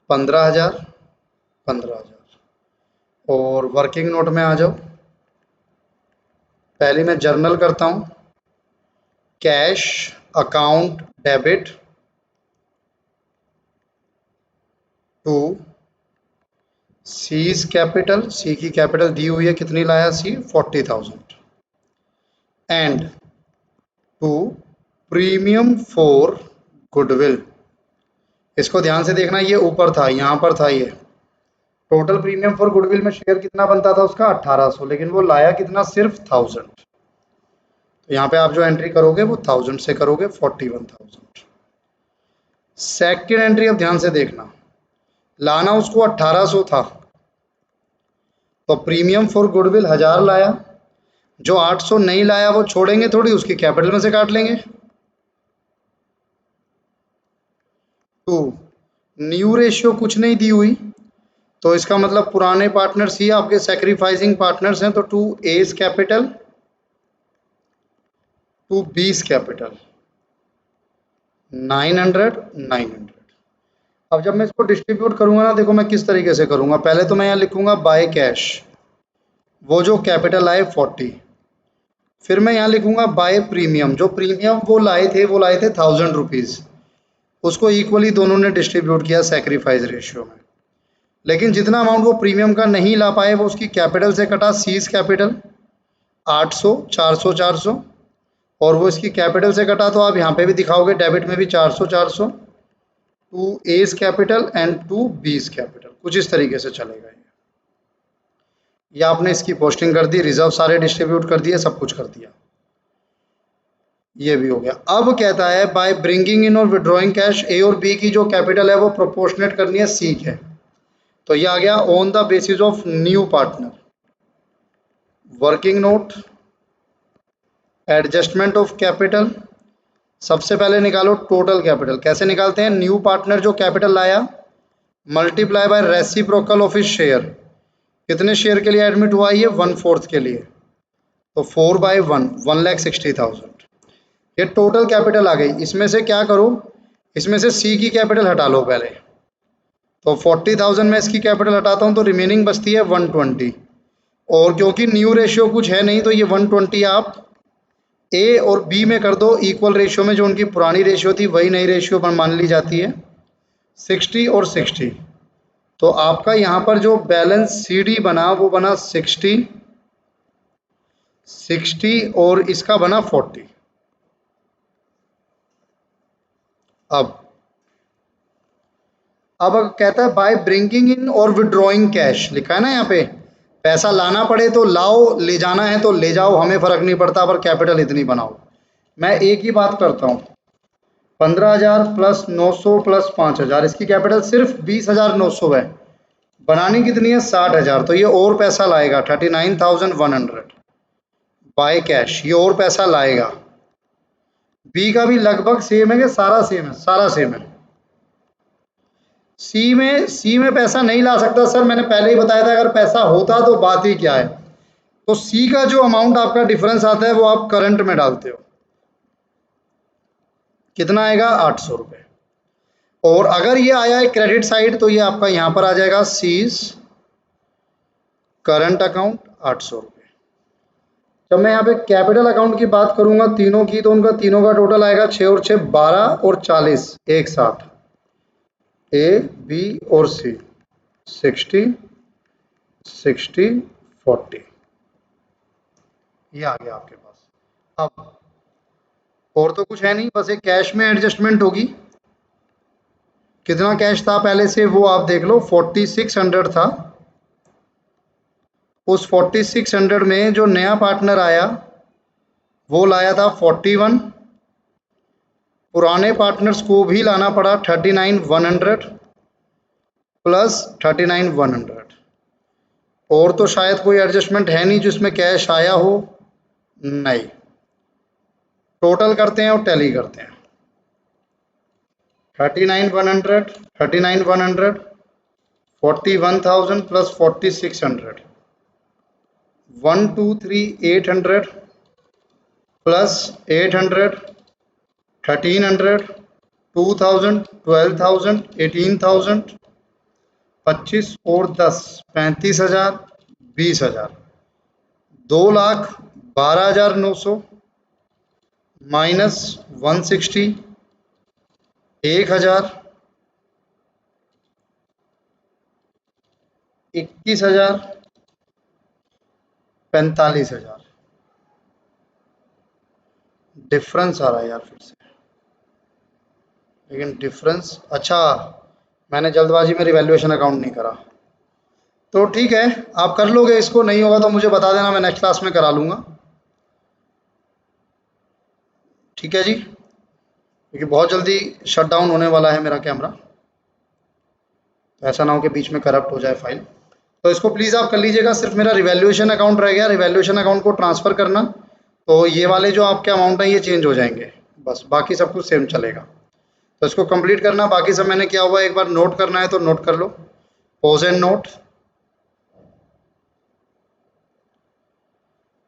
Speaker 1: 15,000 15,000। और वर्किंग नोट में आ जाओ, पहले मैं जर्नल करता हूँ, cash account debit to C's capital, C की कैपिटल दी हुई है, कितनी लाया C, 40,000, and to premium for goodwill. इसको ध्यान से देखना, ये ऊपर था, यहाँ पर था ये टोटल प्रीमियम फॉर गुडविल में शेयर कितना बनता था उसका 1800, लेकिन वो लाया कितना, सिर्फ 1000। तो यहाँ पे आप जो एंट्री करोगे वो 1000 से करोगे, 41,000। सेकेंड एंट्री अब ध्यान से देखना, लाना उसको 1800 था, तो प्रीमियम फॉर गुडविल 1000 लाया, जो 800 नहीं लाया वो छोड़ेंगे थोड़ी, उसकी कैपिटल में से काट लेंगे। टू न्यू रेशियो कुछ नहीं दी हुई, तो इसका मतलब पुराने पार्टनर्स ही आपके सैक्रिफाइसिंग पार्टनर्स हैं, तो to A's capital to B's capital 900। अब जब मैं इसको डिस्ट्रीब्यूट करूंगा ना, देखो मैं किस तरीके से करूंगा, पहले तो मैं यहाँ लिखूंगा बाय कैश, वो जो कैपिटल आए 40, फिर मैं यहाँ लिखूंगा बाय प्रीमियम, जो प्रीमियम वो लाए थे 1000 रुपीज़, उसको इक्वली दोनों ने डिस्ट्रीब्यूट किया सैक्रिफाइस रेशियो में, लेकिन जितना अमाउंट वो प्रीमियम का नहीं ला पाए वो उसकी कैपिटल से कटा, सीज कैपिटल 800 400 400, और वो इसकी कैपिटल से कटा, तो आप यहाँ पे भी दिखाओगे डेबिट में भी 400 400, to A's capital and to B's capital, कुछ इस तरीके से चलेगा ये आपने इसकी पोस्टिंग कर दी, रिजर्व सारे डिस्ट्रीब्यूट कर दिए, सब कुछ कर दिया, ये भी हो गया। अब कहता है बाय ब्रिंगिंग इन और विड्रॉइंग कैश, ए और बी की जो कैपिटल है वो प्रोपोर्शनेट करनी है सी के, तो ये आ गया on the basis of new partner, working note, adjustment of capital. सबसे पहले निकालो टोटल कैपिटल, कैसे निकालते हैं, न्यू पार्टनर जो कैपिटल लाया multiply by reciprocal of his share, कितने शेयर के लिए एडमिट हुआ ये, 1/4 के लिए, तो 4/1 1,60,000, ये टोटल कैपिटल आ गई। इसमें से क्या करो, इसमें से सी की कैपिटल हटा लो पहले, तो 40,000 में इसकी कैपिटल हटाता हूँ तो रिमेनिंग बचती है 120, और क्योंकि न्यू रेशियो कुछ है नहीं तो ये 120 आप ए और बी में कर दो इक्वल रेशियो में, जो उनकी पुरानी रेशियो थी वही नई रेशियो पर मान ली जाती है, 60 और 60, तो आपका यहाँ पर जो बैलेंस सी डी बना वो बना 60 60 और इसका बना 40। अब कहता है बाय ब्रिंगिंग इन और विड्रॉइंग कैश, लिखा है ना यहाँ पे, पैसा लाना पड़े तो लाओ, ले जाना है तो ले जाओ, हमें फर्क नहीं पड़ता, पर कैपिटल इतनी बनाओ। मैं एक ही बात करता हूँ, 15,000 प्लस 900 प्लस 5,000, इसकी कैपिटल सिर्फ 20,900 है, बनानी कितनी है 60,000, तो ये और पैसा लाएगा 39,100 बाय कैश, ये और पैसा लाएगा। बी का भी लगभग सेम है कि सारा सेम है, सारा सेम है। सी में पैसा नहीं ला सकता सर, मैंने पहले ही बताया था, अगर पैसा होता तो बात ही क्या है, तो सी का जो अमाउंट आपका डिफरेंस आता है वो आप करंट में डालते हो, कितना आएगा 800 रुपये, और अगर ये आया है क्रेडिट साइड तो ये आपका यहाँ पर आ जाएगा सीज करंट अकाउंट 800 रुपये। जब मैं यहाँ पे कैपिटल अकाउंट की बात करूंगा तीनों की, तो उनका तीनों का टोटल आएगा 6 और 6 12 और 40 एक साथ, ए बी और सी 60 60 40, ये आ गया आपके पास। अब और तो कुछ है नहीं, बस एक कैश में एडजस्टमेंट होगी, कितना कैश था पहले से वो आप देख लो, 4600 था, उस 4600 में जो नया पार्टनर आया वो लाया था 41, पुराने पार्टनर्स को भी लाना पड़ा 39,100 प्लस 39,100, और तो शायद कोई एडजस्टमेंट है नहीं जिसमें कैश आया हो, नहीं, टोटल करते हैं और टैली करते हैं, 39,100 39,100 41,000 प्लस 4,600 123,800 प्लस 800 1,300 2,000 12,000 18,000 25 और 10 35,000 20,000 2,20,000 12,900 माइनस 160, 1,000, 21,000, 45,000। डिफरेंस आ रहा है यार फिर से, लेकिन डिफरेंस, अच्छा मैंने जल्दबाजी में रिवैल्यूएशन अकाउंट नहीं करा। तो ठीक है, आप कर लोगे इसको, नहीं होगा तो मुझे बता देना, मैं नेक्स्ट क्लास में करा लूँगा। ठीक है जी, क्योंकि बहुत जल्दी शट डाउन होने वाला है मेरा कैमरा, तो ऐसा ना हो कि बीच में करप्ट हो जाए फाइल। तो इसको प्लीज़ आप कर लीजिएगा, सिर्फ मेरा रिवैल्यूएशन अकाउंट रह गया, रिवैल्यूएशन अकाउंट को ट्रांसफ़र करना, तो ये वाले जो आपके अमाउंट हैं ये चेंज हो जाएंगे, बस बाकी सब कुछ सेम चलेगा। तो इसको कंप्लीट करना, बाकी सब मैंने किया हुआ है, एक बार नोट करना है तो नोट कर लो। Pause and note,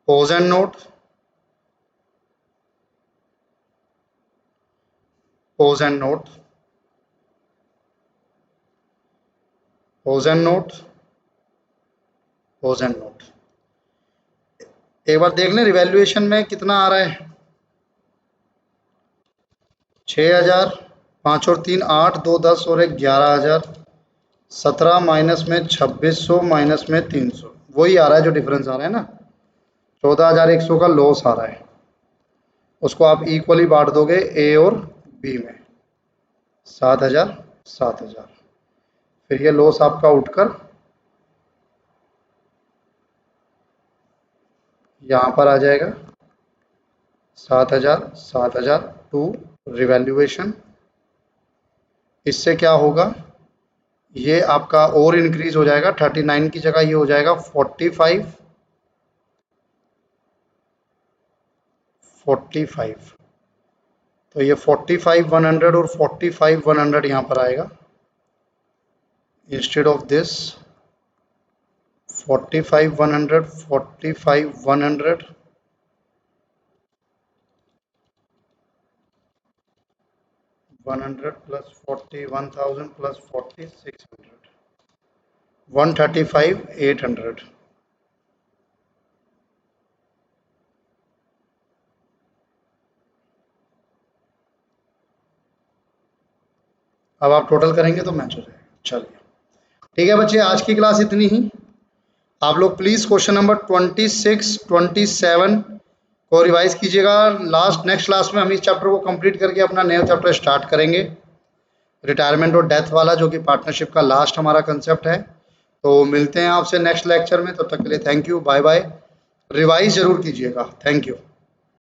Speaker 1: pause and note, pause and note, pause and note, pause and note. एक बार देख लें रिवैल्यूएशन में कितना आ रहा है। 6,000, 5 और 3 8, 2 10 और 1 11,000, 17 माइनस में 2,600 माइनस में 300, वही आ रहा है जो डिफरेंस आ रहा है ना। 14,100 का लॉस आ रहा है, उसको आप इक्वली बांट दोगे ए और बी में, 7,000 7,000, फिर ये लॉस आपका उठकर यहाँ पर आ जाएगा 7,000 7,000 टू रिवैल्यूएशन। इससे क्या होगा, ये आपका और इंक्रीज हो जाएगा, 39 की जगह ये हो जाएगा 45 45। तो ये 45,100 और 45,100 यहाँ पर आएगा, instead of this 45,100 45,100 100 plus 41,000 plus 4,600 135,800। अब आप टोटल करेंगे तो मैच हो जाएगा। चलिए ठीक है बच्चे, आज की क्लास इतनी ही। आप लोग प्लीज़ क्वेश्चन नंबर 26 27 को रिवाइज कीजिएगा। नेक्स्ट क्लास में हम इस चैप्टर को कंप्लीट करके अपना नया चैप्टर स्टार्ट करेंगे, रिटायरमेंट और डेथ वाला, जो कि पार्टनरशिप का लास्ट हमारा कंसेप्ट है। तो मिलते हैं आपसे नेक्स्ट लेक्चर में, तब तक के लिए thank you, bye bye. Revise जरूर कीजिएगा, थैंक यू।